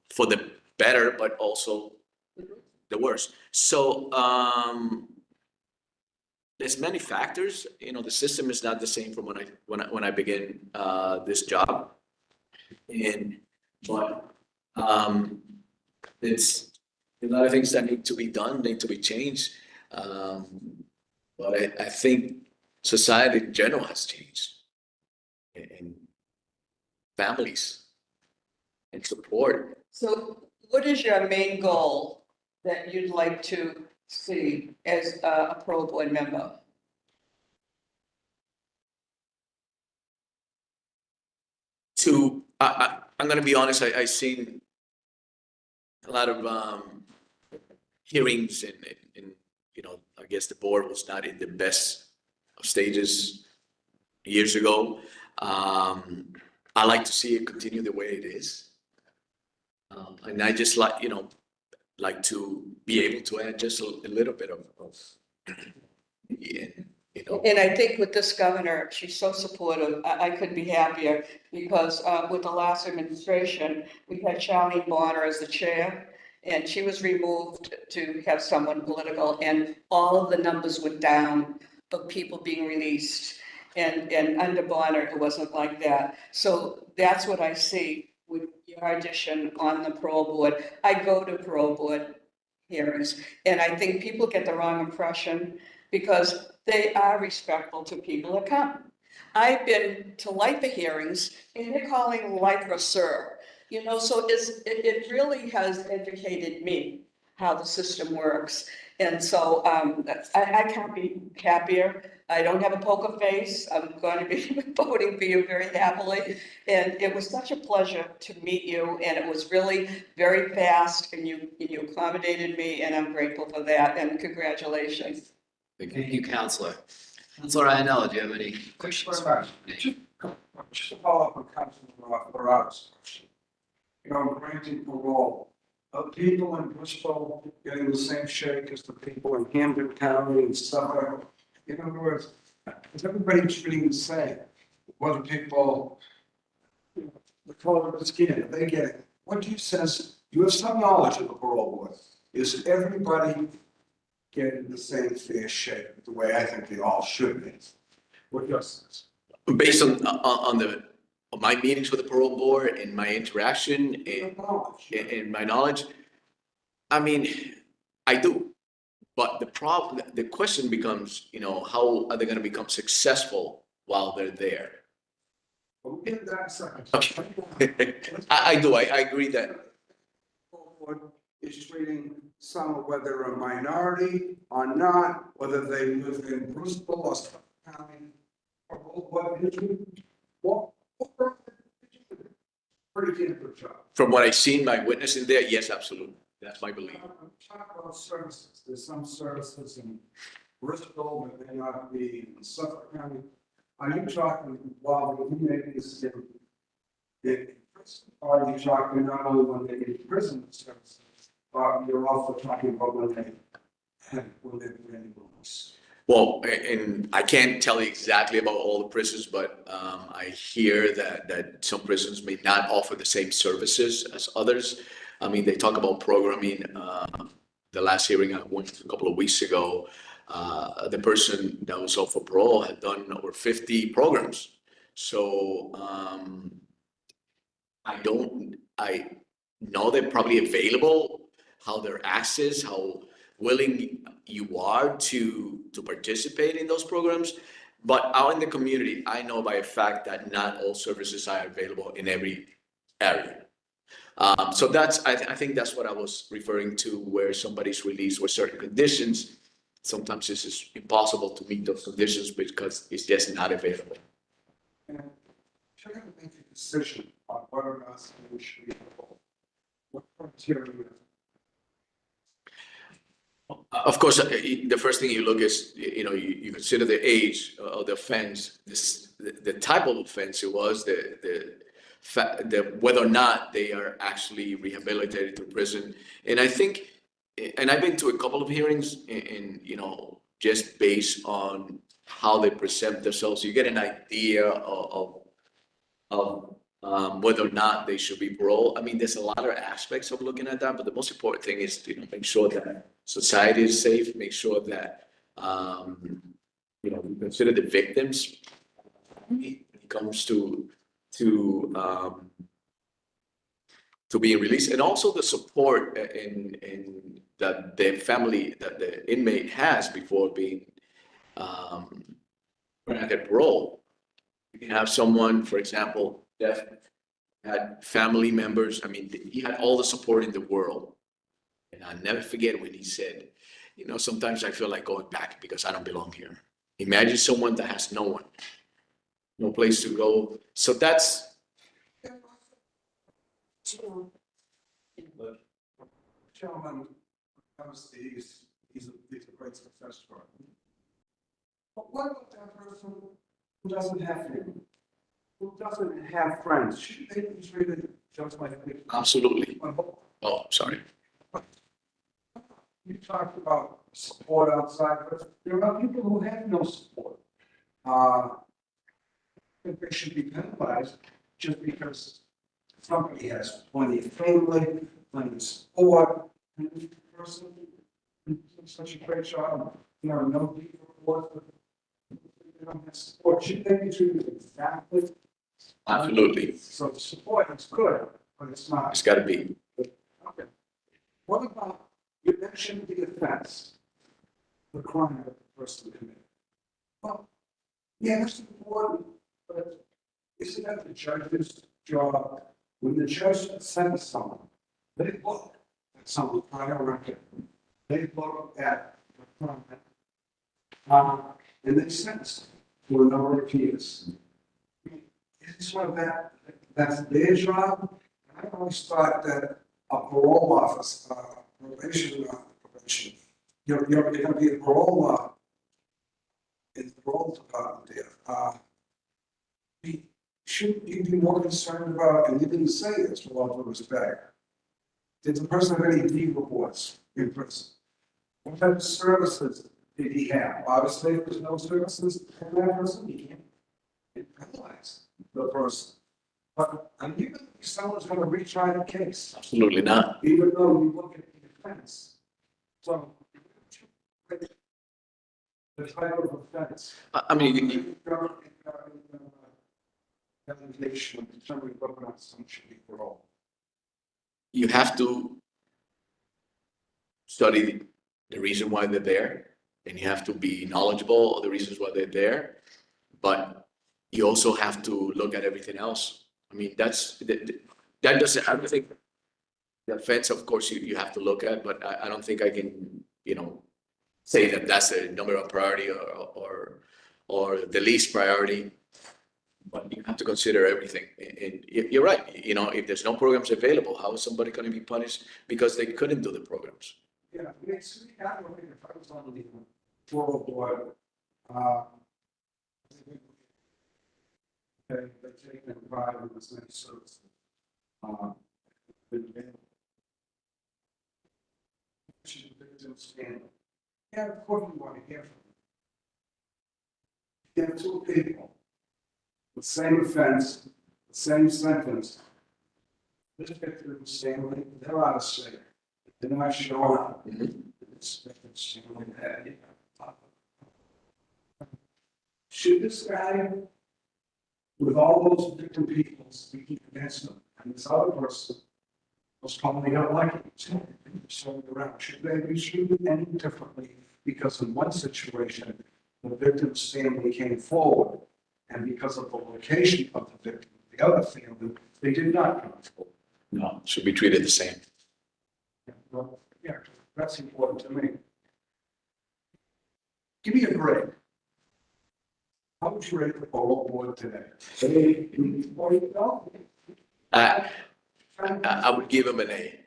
S5: for the better, but also the worse. So, there's many factors. The system is not the same from when I began this job, but it's a lot of things that need to be done, need to be changed. But I think society in general has changed, and families and support.
S4: So what is your main goal that you'd like to see as a parole board member?
S5: I'm going to be honest, I've seen a lot of hearings and I guess the board was not in the best of stages years ago. I like to see it continue the way it is. And I just like to be able to add just a little bit of
S4: And I think with this governor, she's so supportive. I couldn't be happier because with the last administration, we had Charlene Bonner as the chair, and she was removed to have someone political, and all of the numbers went down of people being released. And under Bonner, it wasn't like that. So that's what I see with your addition on the parole board. I go to parole board hearings, and I think people get the wrong impression because they are respectful to people that come. I've been to LIPA hearings, and they're calling LIPA sir. So it really has educated me how the system works. And so I can't be happier. I don't have a poker face. I'm going to be voting for you very happily. And it was such a pleasure to meet you. And it was really very fast, and you accommodated me, and I'm grateful for that. And congratulations.
S1: Thank you, Counselor. Counselor Ionella, do you have any questions?
S10: Just to follow up on Councilor Morales. Granting parole, are people in Bristol getting the same shake as the people in Hampden County and Suffolk? In other words, is everybody treating the same? Whether people, the color of the skin, they get it. What do you sense You have some knowledge of the parole board. Is everybody getting the same fair shake, the way I think they all should be? What justice?
S5: Based on my meetings with the parole board and my interaction and my knowledge, I mean, I do. But the question becomes, how are they gonna become successful while they're there?
S10: We'll get that second.
S5: Okay. I do, I agree that,
S10: Parole board is treating some, whether a minority or not, whether they live in Bristol or Suffolk County, or what, pretty good job.
S5: from what I've seen, my witness in there, yes, absolutely. That's my belief.
S10: I'm talking about services. There's some services in Bristol that may not be in Suffolk County. Are you talking while the inmate is in prison? Or are you talking not only when they get prison services, but you're also talking about when they're released?
S5: Well, and I can't tell you exactly about all the prisons, but I hear that some prisons may not offer the same services as others. I mean, they talk about programming. The last hearing I went to a couple of weeks ago, the person that was up for parole had done over 50 programs. So I know they're probably available, how their access, how willing you are to participate in those programs. But out in the community, I know by a fact that not all services are available in every area. So I think that's what I was referring to, where somebody's released with certain conditions. Sometimes it's just impossible to meet those conditions because it's just not available.
S10: And you're going to make a decision on whether or not somebody should be paroled. What criteria?
S5: Of course, the first thing you look is, you consider the age of the offense, the type of offense it was, whether or not they are actually rehabilitated through prison. And I think, and I've been to a couple of hearings and just based on how they present themselves, you get an idea of whether or not they should be paroled. I mean, there's a lot of aspects of looking at that, but the most important thing is to make sure that society is safe, make sure that we consider the victims when it comes to being released, and also the support in that the family, that the inmate has before being granted parole. You can have someone, for example, that had family members. I mean, he had all the support in the world. And I'll never forget when he said, sometimes I feel like going back because I don't belong here. Imagine someone that has no one, no place to go. So that's.
S10: Gentleman comes to he's a great success story. But what about that person who doesn't have family, who doesn't have friends? Should they be treated just like we?
S5: Absolutely. Oh, sorry.
S10: You talked about support outside, but there are people who have no support. I think they should be penalized just because somebody has plenty of family, plenty of support, and the person did such a great job. There are no people report that they don't have support. Should they be treated exactly?
S5: Absolutely.
S10: So the support is good, but it's not.
S5: It's got to be.
S10: Okay. What about, you mentioned the offense, the crime that the person committed. Well, yeah, that's important, but isn't that the judge's job? When the judge sentences someone, they look at someone's prior record, they look at the crime, and they sentence for a number of years. Isn't sort of that's their job? I always thought that a parole office, probation, you're going to be a parole in the parole department there. Shouldn't you be more concerned about, and you didn't say this with all due respect, did the person have any D reports in prison? What type of services did he have? Obviously, if there's no services for that person, you can't penalize the person. But I'm even if someone's gonna retry the case,
S5: Absolutely not.
S10: even though you look at the offense. So. The type of offense.
S5: I mean,
S10: Determination of determining whether or not someone should be paroled.
S5: you have to study the reason why they're there, and you have to be knowledgeable of the reasons why they're there. But you also have to look at everything else. I mean, that doesn't, I don't think the offense, of course, you have to look at, but I don't think I can, say that that's the number one priority or the least priority. But you have to consider everything. And you're right, if there's no programs available, how is somebody going to be punished because they couldn't do the programs?
S10: Yeah, it's, I don't think if I was on the parole board, they take and provide them as many services. Yeah, of course we want to hear from them. You have two people, the same offense, the same sentence. This victim is Stanley, they're out of state. They're not showing up. It's victim Stanley had. Should this guy, with all those victim people speaking against him, and this other person was probably not like it, showing around, should they be treated any differently? Because in one situation, the victim's family came forward, and because of the location of the victim, the other family, they did not come forward.
S5: No, should be treated the same.
S10: Well, yeah, that's important to me. Give me a grade. How would you rate the parole board today?
S5: I would give him an A.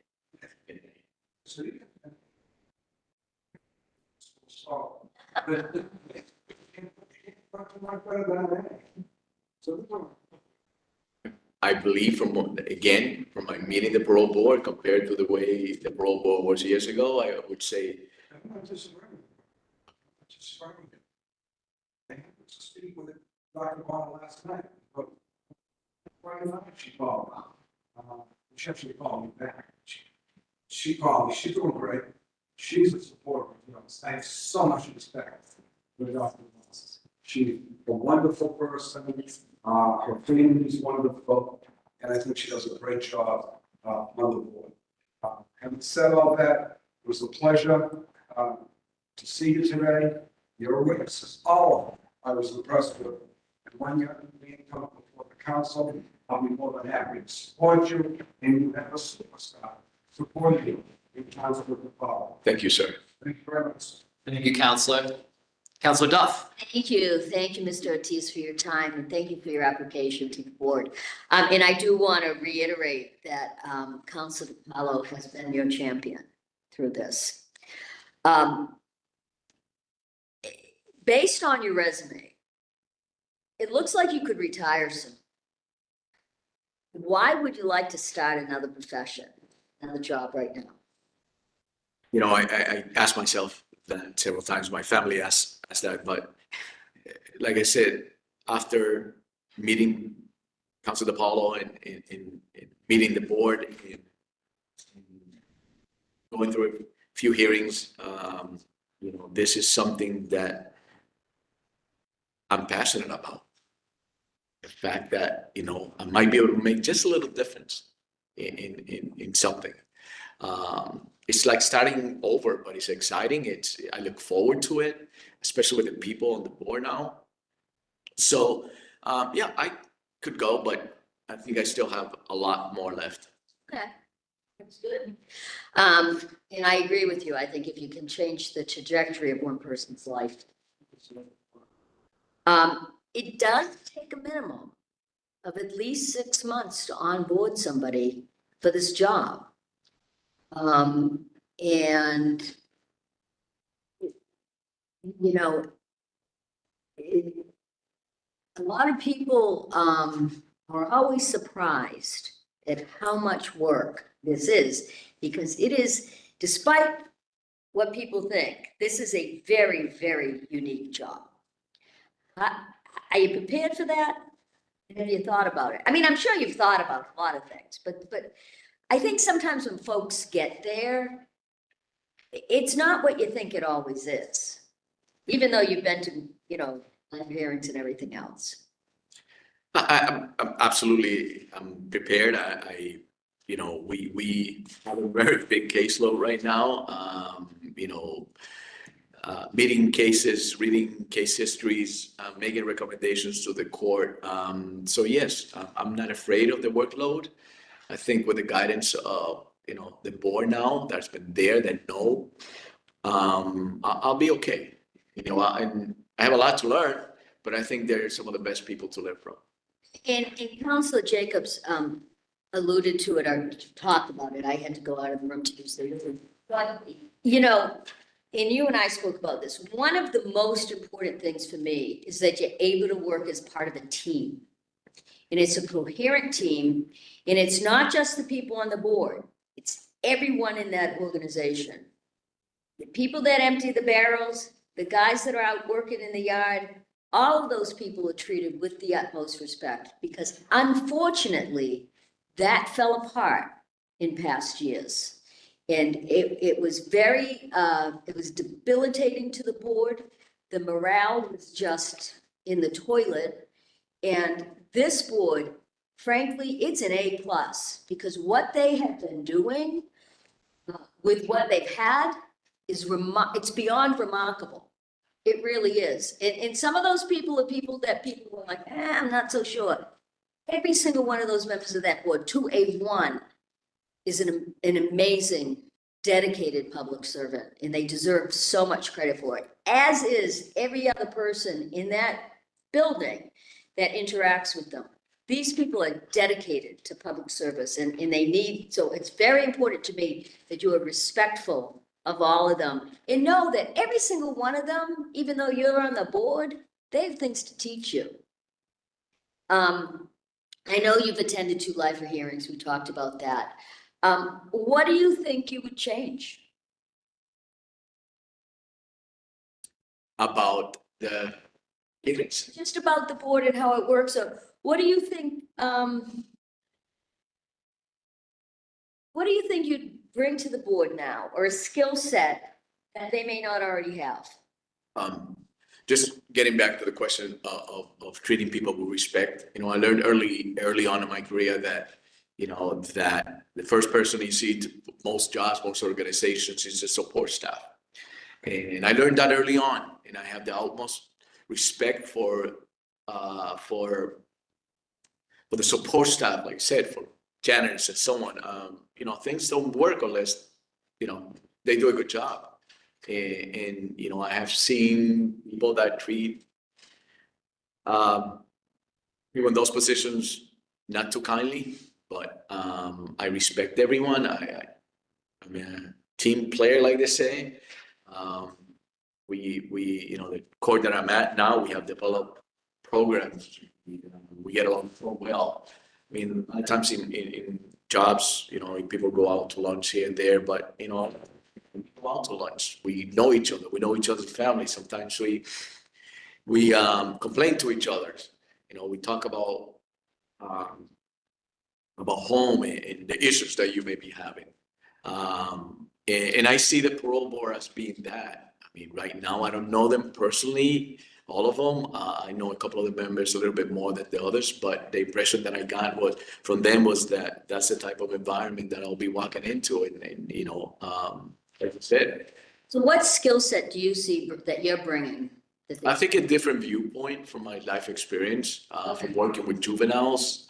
S5: I believe from my meeting the parole board compared to the way the parole board was years ago, I would say.
S10: I'm not disagreeing. I'm just starting it. I happened to speak with Dr. Ball last night, but Friday night she called. She actually called me back. She called me. She's doing great. She's a supporter of yours. I have so much respect for Dr. Ball. She's a wonderful person. Her family is wonderful, and I think she does a great job on the board. Having said all that, it was a pleasure to see you today. Your witnesses, all of them, I was impressed with. And when you're being come before the council, I'll be more than happy to support you, and you have a superstar support you in council with the power.
S5: Thank you, sir.
S10: Thank you very much.
S1: Thank you, Counselor. Counselor Duff.
S11: Thank you, Mr. Ortiz, for your time, and thank you for your application to the board. And I do want to reiterate that Councilor Depalo has been your champion through this. Based on your resume, it looks like you could retire soon. Why would you like to start another profession, another job right now?
S5: I asked myself that several times. My family asked that, but like I said, after meeting Councilor Depalo and meeting the board and going through a few hearings, this is something that I'm passionate about. The fact that, I might be able to make just a little difference in something. It's like starting over, but it's exciting. I look forward to it, especially with the people on the board now. So, I could go, but I think I still have a lot more left.
S11: Okay, that's good. And I agree with you. I think if you can change the trajectory of one person's life. It does take a minimum of at least 6 months to onboard somebody for this job. And a lot of people are always surprised at how much work this is, because it is, despite what people think, this is a very, very unique job. Are you prepared for that? Have you thought about it? I mean, I'm sure you've thought about a lot of things, but I think sometimes when folks get there, it's not what you think it always is. Even though you've been to, live hearings and everything else.
S5: I'm absolutely, I'm prepared. We have a very big caseload right now. Meeting cases, reading case histories, making recommendations to the court. So yes, I'm not afraid of the workload. I think with the guidance of, the board now that's been there, that know, I'll be okay. And I have a lot to learn, but I think they're some of the best people to learn from.
S11: And Counselor Jacobs alluded to it or talked about it. I had to go out of the room to use the room. But, and you and I spoke about this. One of the most important things for me is that you're able to work as part of a team. And it's a coherent team. And it's not just the people on the board. It's everyone in that organization. The people that empty the barrels, the guys that are out working in the yard, all of those people are treated with the utmost respect because unfortunately, that fell apart in past years. And it was very, it was debilitating to the board. The morale was just in the toilet. And this board, frankly, it's an A+ because what they have been doing with what they've had is it's beyond remarkable. It really is. And some of those people are people that people were like, I'm not so sure. Every single one of those members of that board, to a one, is an amazing, dedicated public servant, and they deserve so much credit for it, as is every other person in that building that interacts with them. These people are dedicated to public service, and they need, so it's very important to me that you are respectful of all of them, and know that every single one of them, even though you're on the board, they have things to teach you. I know you've attended 2 lifer hearings. We talked about that. What do you think you would change?
S5: About the hearings.
S11: Just about the board and how it works. Or what do you think? What do you think you'd bring to the board now, or a skill set that they may not already have?
S5: Just getting back to the question of treating people with respect. I learned early on in my career that, that the first person you see to most jobs, most organizations is the support staff. And I learned that early on, and I have the utmost respect for the support staff, like I said, for janitors and so on. Things don't work unless, they do a good job. And I have seen people that treat people in those positions not too kindly, but I respect everyone. I'm a team player, like they say. We the court that I'm at now, we have developed programs. We get along so well. I mean, a lot of times in jobs, people go out to lunch here and there, but we go out to lunch. We know each other. We know each other's family. Sometimes we complain to each other. We talk about home and the issues that you may be having. And I see the parole board as being that. I mean, right now, I don't know them personally, all of them. I know a couple of the members a little bit more than the others, but the impression that I got from them was that that's the type of environment that I'll be walking into. And like I said.
S11: So what skill set do you see that you're bringing?
S5: I think a different viewpoint from my life experience, from working with juveniles,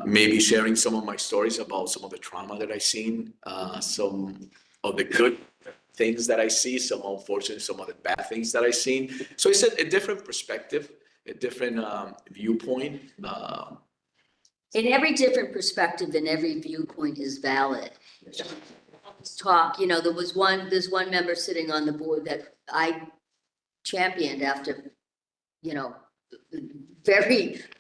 S5: maybe sharing some of my stories about some of the trauma that I've seen, some of the good things that I see, some unfortunate, some of the bad things that I've seen. So it's a different perspective, a different viewpoint.
S11: In every different perspective and every viewpoint is valid. Talk, there's one member sitting on the board that I championed after,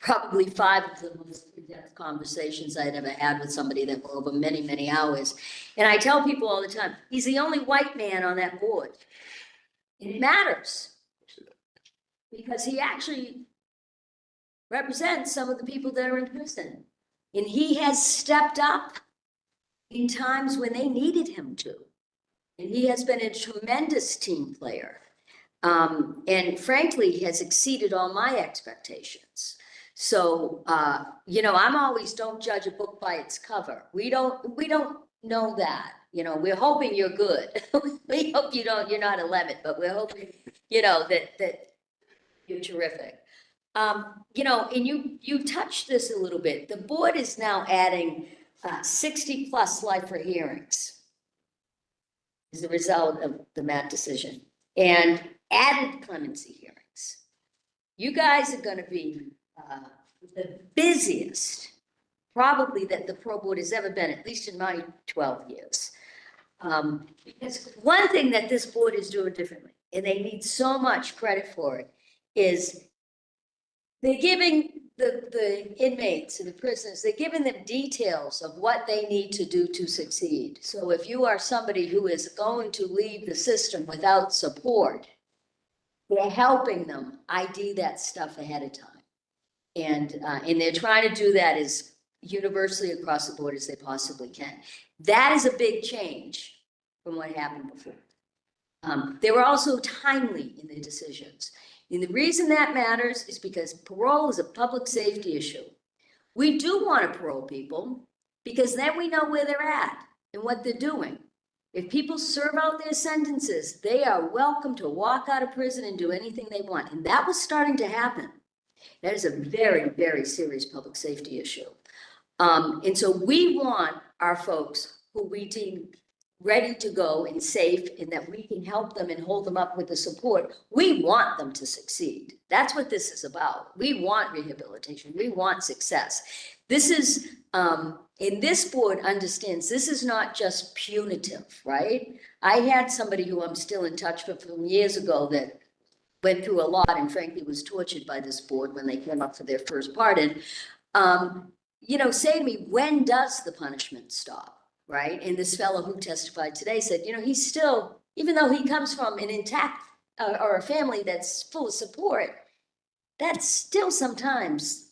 S11: probably 5 of the most in-depth conversations I'd ever had with somebody that were over many, many hours. And I tell people all the time, he's the only white man on that board. It matters because he actually represents some of the people that are in prison. And he has stepped up in times when they needed him to. And he has been a tremendous team player. And frankly, has exceeded all my expectations. So, I'm always, don't judge a book by its cover. We don't know that. We're hoping you're good. We hope you're not 11, but we're hoping, that you're terrific. And you touched this a little bit. The board is now adding 60 plus lifer hearings as a result of the Matt decision, and added clemency hearings. You guys are going to be the busiest, probably, that the Parole Board has ever been, at least in my 12 years. Because one thing that this board is doing differently, and they need so much credit for it, is they're giving the inmates and the prisoners, they're giving them details of what they need to do to succeed. So if you are somebody who is going to leave the system without support, they're helping them ID that stuff ahead of time. And they're trying to do that as universally across the board as they possibly can. That is a big change from what happened before. They were also timely in their decisions. And the reason that matters is because parole is a public safety issue. We do want to parole people because then we know where they're at and what they're doing. If people serve out their sentences, they are welcome to walk out of prison and do anything they want. And that was starting to happen. That is a very, very serious public safety issue. And so we want our folks who we deem ready to go and safe, and that we can help them and hold them up with the support. We want them to succeed. That's what this is about. We want rehabilitation. We want success. This is, and this board understands this is not just punitive, right? I had somebody who I'm still in touch with from years ago that went through a lot and frankly was tortured by this board when they came up for their first pardon. Say to me, when does the punishment stop? Right? And this fellow who testified today said, he's still, even though he comes from an intact or a family that's full of support, that's still sometimes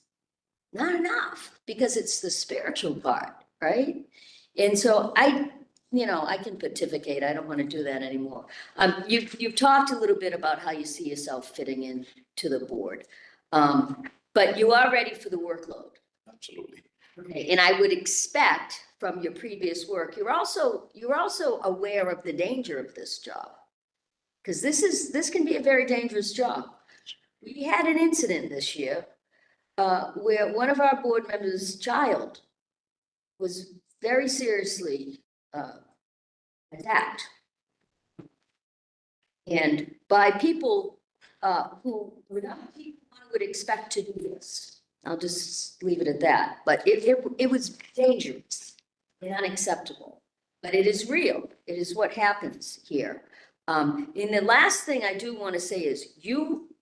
S11: not enough because it's the spiritual part, right? And so I can pontificate. I don't want to do that anymore. You've talked a little bit about how you see yourself fitting in to the board, but you are ready for the workload.
S5: Absolutely.
S11: Okay, and I would expect from your previous work, you're also aware of the danger of this job. Because this can be a very dangerous job. We had an incident this year where one of our board members' child was very seriously attacked. And by people who were not people one would expect to do this. I'll just leave it at that. But it was dangerous and unacceptable. But it is real. It is what happens here. And the last thing I do want to say is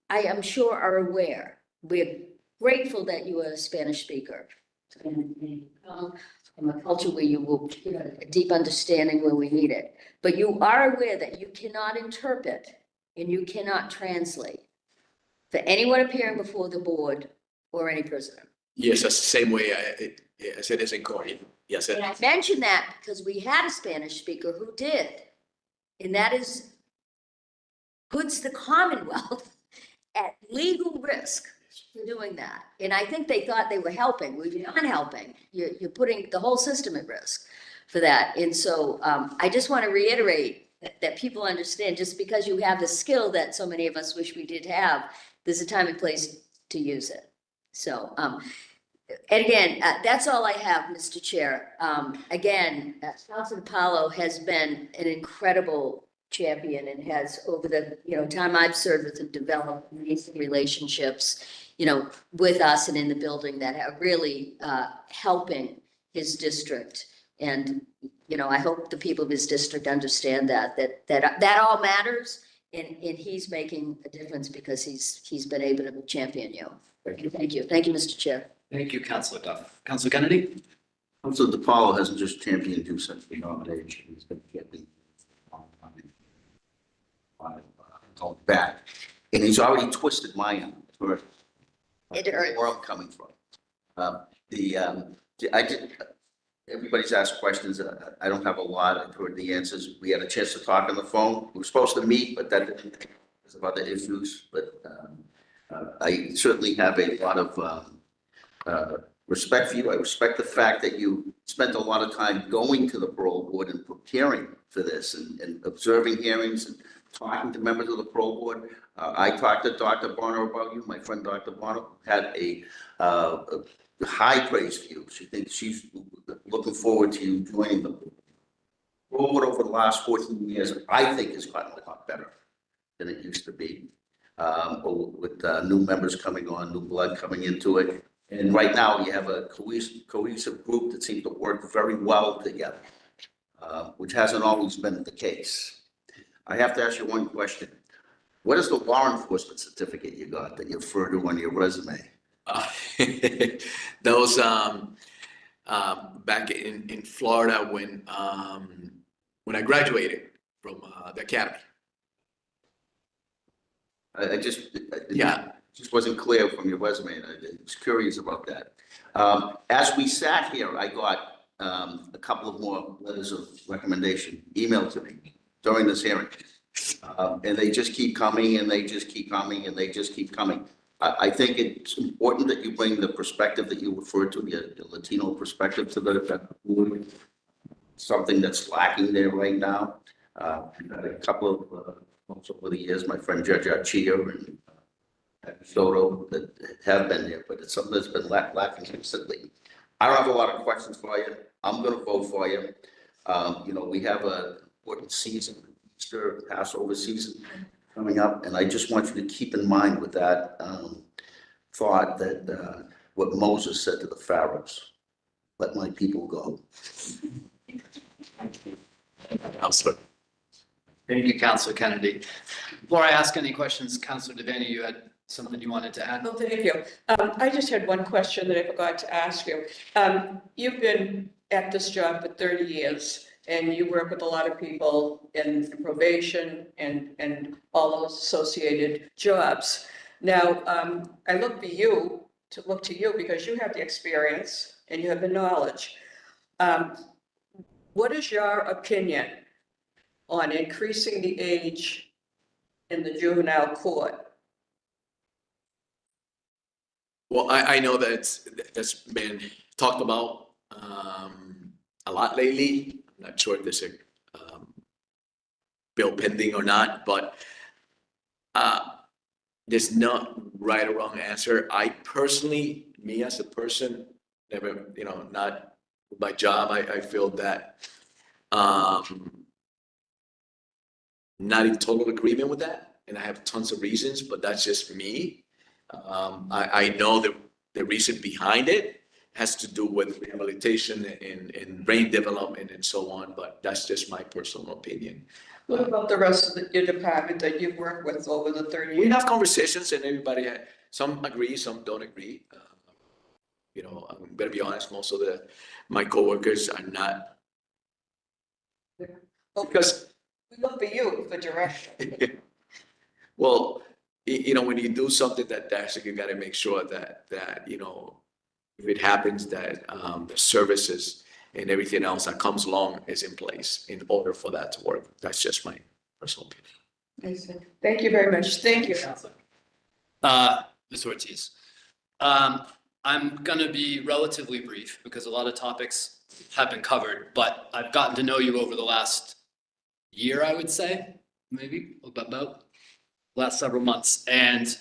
S11: I am sure, are aware. We're grateful that you are a Spanish speaker. And you come from a culture where you will get a deep understanding where we need it. But you are aware that you cannot interpret and you cannot translate for anyone appearing before the board or any prisoner.
S5: Yes, that's the same way I said this in court. Yes.
S11: And I mention that because we had a Spanish speaker who did. And that puts the Commonwealth at legal risk for doing that. And I think they thought they were helping. We're not helping. You're putting the whole system at risk for that. And so I just want to reiterate that people understand, just because you have the skill that so many of us wish we did have, there's a time and place to use it. So, and again, that's all I have, Mr. Chair. Again, Councilor Depalo has been an incredible champion and has, over the time I've served with him, developed amazing relationships, with us and in the building that are really helping his district. And I hope the people of his district understand that all matters, and he's making a difference because he's been able to champion you. Thank you, Mr. Chair.
S1: Thank you, Councilor Duff. Councilor Kennedy?
S2: Councilor Depalo hasn't just championed you since the nomination, he's been championing going back. And he's already twisted my arm.
S11: It hurts.
S2: Where I'm coming from. I did, everybody's asked questions. I don't have a lot. I've heard the answers. We had a chance to talk on the phone. We were supposed to meet, but that didn't, it's about the issues. But I certainly have a lot of respect for you. I respect the fact that you spent a lot of time going to the parole board and preparing for this and observing hearings and talking to members of the parole board. I talked to Dr. Bonner about you. My friend Dr. Bonner had a high praise for you. She thinks she's looking forward to you joining the parole board over the last 14 years. I think has gotten a lot better than it used to be. With new members coming on, new blood coming into it. And right now you have a cohesive group that seems to work very well together, which hasn't always been the case. I have to ask you one question. What is the law enforcement certificate you got that you refer to on your resume?
S5: Those back in Florida when I graduated from the academy.
S2: I just
S5: Yeah.
S2: just wasn't clear from your resume, and I was curious about that. As we sat here, I got a couple of more letters of recommendation emailed to me during this hearing. And they just keep coming, and they just keep coming, and they just keep coming. I think it's important that you bring the perspective that you referred to, your Latino perspective to the board. Something that's lacking there right now. We've had a couple of folks over the years, my friend Judge Archia and Soto that have been there, but it's something that's been lacking consistently. I don't have a lot of questions for you. I'm going to vote for you. You know, we have a important season, Easter, Passover season coming up, and I just want you to keep in mind with that thought that what Moses said to the Pharaohs, let my people go.
S5: Counselor.
S1: Thank you, Councilor Kennedy. Before I ask any questions, Councilor Devaney, you had something you wanted to add?
S4: Oh, thank you. I just had one question that I forgot to ask you. You've been at this job for 30 years and you work with a lot of people in probation and all those associated jobs. Now, I look to you because you have the experience and you have the knowledge. What is your opinion on increasing the age in the juvenile court?
S5: Well, I know that's been talked about a lot lately. I'm not sure if there's a bill pending or not, but there's not right or wrong answer. I personally, me as a person, never, not my job, I feel that not in total agreement with that, and I have tons of reasons, but that's just me. I know that the reason behind it has to do with rehabilitation and brain development and so on, but that's just my personal opinion.
S4: What about the rest of your department that you've worked with over the 30
S5: We
S4: years?
S5: have conversations and everybody, some agree, some don't agree. I'm gonna be honest, most of my coworkers are not. Because
S4: We look for you for direction.
S5: well, when you do something that you gotta make sure that if it happens that the services and everything else that comes along is in place in order for that to work. That's just my personal opinion.
S4: Thank you very much. Thank you.
S1: Ms. Ortiz. I'm going to be relatively brief because a lot of topics have been covered, but I've gotten to know you over the last year, I would say, maybe about last several months. And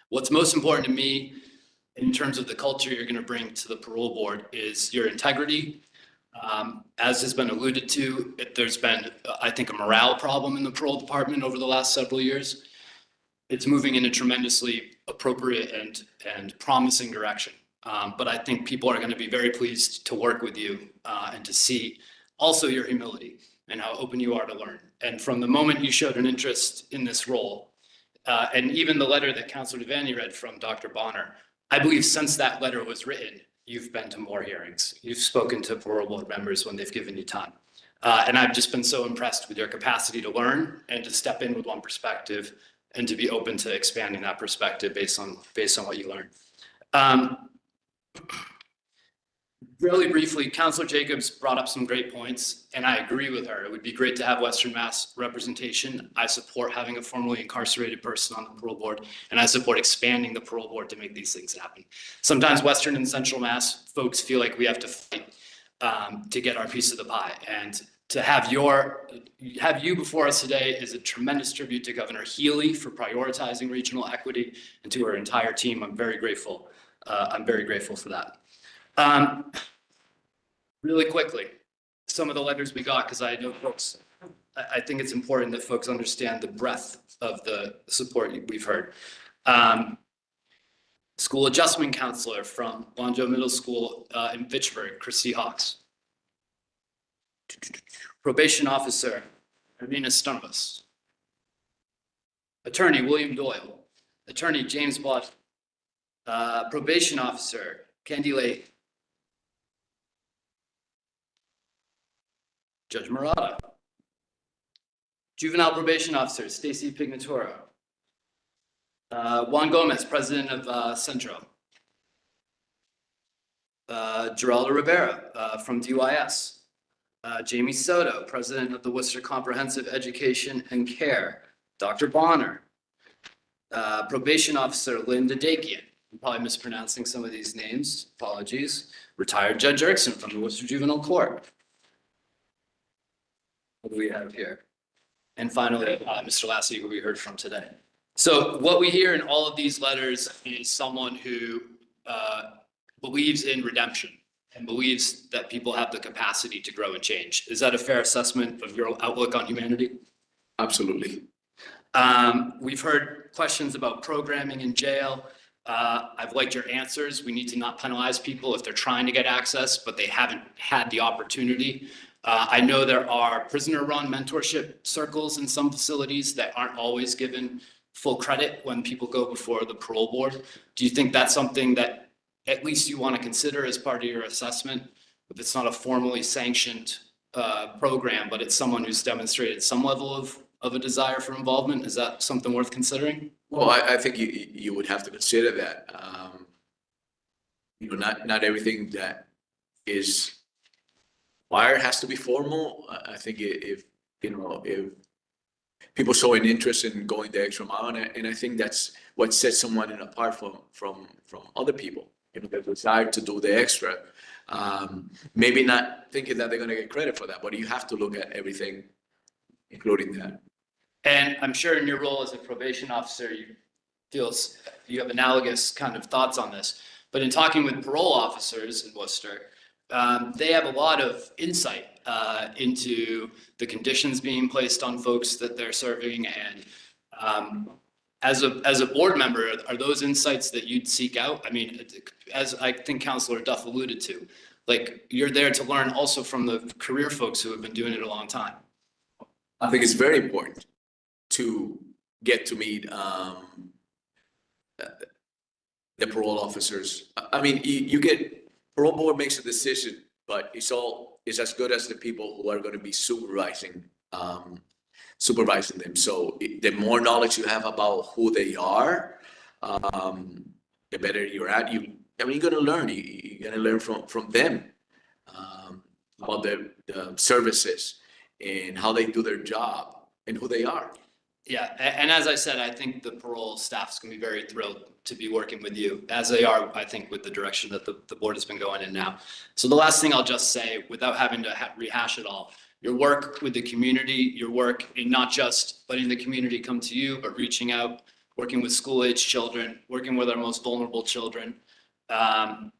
S1: what's most important to me in terms of the culture you're going to bring to the parole board is your integrity. As has been alluded to, there's been, I think, a morale problem in the parole department over the last several years. It's moving in a tremendously appropriate and promising direction. But I think people are going to be very pleased to work with you and to see also your humility and how open you are to learn. And from the moment you showed an interest in this role, and even the letter that Councilor Devaney read from Dr. Bonner, I believe since that letter was written, you've been to more hearings. You've spoken to parole board members when they've given you time. And I've just been so impressed with your capacity to learn and to step in with one perspective and to be open to expanding that perspective based on what you learn. Really briefly, Councilor Jacobs brought up some great points, and I agree with her. It would be great to have Western Mass representation. I support having a formerly incarcerated person on the parole board, and I support expanding the parole board to make these things happen. Sometimes Western and Central Mass folks feel like we have to fight to get our piece of the pie, and to have you before us today is a tremendous tribute to Governor Healy for prioritizing regional equity, and to her entire team. I'm very grateful. I'm very grateful for that. Really quickly, some of the letters we got, because I know folks, I think it's important that folks understand the breadth of the support we've heard. School adjustment counselor from Wanjo Middle School in Fitchburg, Christy Hawks. Probation officer, Irina Stunbus. Attorney, William Doyle. Attorney, James Bott. Probation officer, Candy Lake. Judge Murata. Juvenile probation officer, Stacy Pignatoro. Juan Gomez, president of Centro. Geraldo Rivera from DYS. Jamie Soto, president of the Worcester Comprehensive Education and Care. Dr. Bonner. Probation officer, Linda Dakian. I'm probably mispronouncing some of these names, apologies. Retired Judge Erickson from the Worcester Juvenile Court. What do we have here? And finally, Mr. Lassie, who we heard from today. So what we hear in all of these letters is someone who believes in redemption and believes that people have the capacity to grow and change. Is that a fair assessment of your outlook on humanity?
S5: Absolutely.
S1: We've heard questions about programming in jail. I've liked your answers. We need to not penalize people if they're trying to get access, but they haven't had the opportunity. I know there are prisoner-run mentorship circles in some facilities that aren't always given full credit when people go before the parole board. Do you think that's something that at least you want to consider as part of your assessment? If it's not a formally sanctioned program, but it's someone who's demonstrated some level of a desire for involvement, is that something worth considering?
S5: Well, I think you would have to consider that. Not everything that is required has to be formal. I think if people show an interest in going the extra mile, and I think that's what sets someone apart from other people. The desire to do the extra. Maybe not thinking that they're going to get credit for that, but you have to look at everything, including that.
S1: And I'm sure in your role as a probation officer, you have analogous kind of thoughts on this. But in talking with parole officers in Worcester, they have a lot of insight into the conditions being placed on folks that they're serving. And as a board member, are those insights that you'd seek out? I mean, as I think Councilor Duff alluded to, like you're there to learn also from the career folks who have been doing it a long time.
S5: I think it's very important to get to meet the parole officers. I mean, parole board makes a decision, but it's as good as the people who are going to be supervising them. So the more knowledge you have about who they are, the better you're at. You're going to learn. You're going to learn from them about the services and how they do their job and who they are.
S1: Yeah, and as I said, I think the parole staff is going to be very thrilled to be working with you, as they are, I think, with the direction that the board has been going in now. So the last thing I'll just say, without having to rehash it all, your work with the community, your work in not just letting the community come to you, but reaching out, working with school-age children, working with our most vulnerable children, and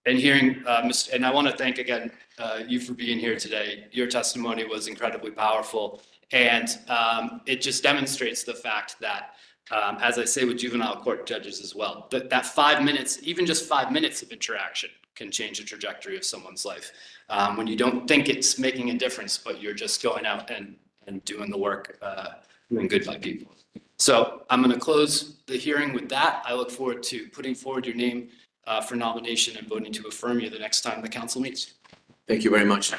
S1: hearing, and I want to thank again you for being here today. Your testimony was incredibly powerful, and it just demonstrates the fact that, as I say with juvenile court judges as well, that 5 minutes, even just 5 minutes of interaction can change the trajectory of someone's life. When you don't think it's making a difference, but you're just going out and doing the work, doing good by people. So I'm going to close the hearing with that. I look forward to putting forward your name for nomination and voting to affirm you the next time the council meets.
S5: Thank you very much.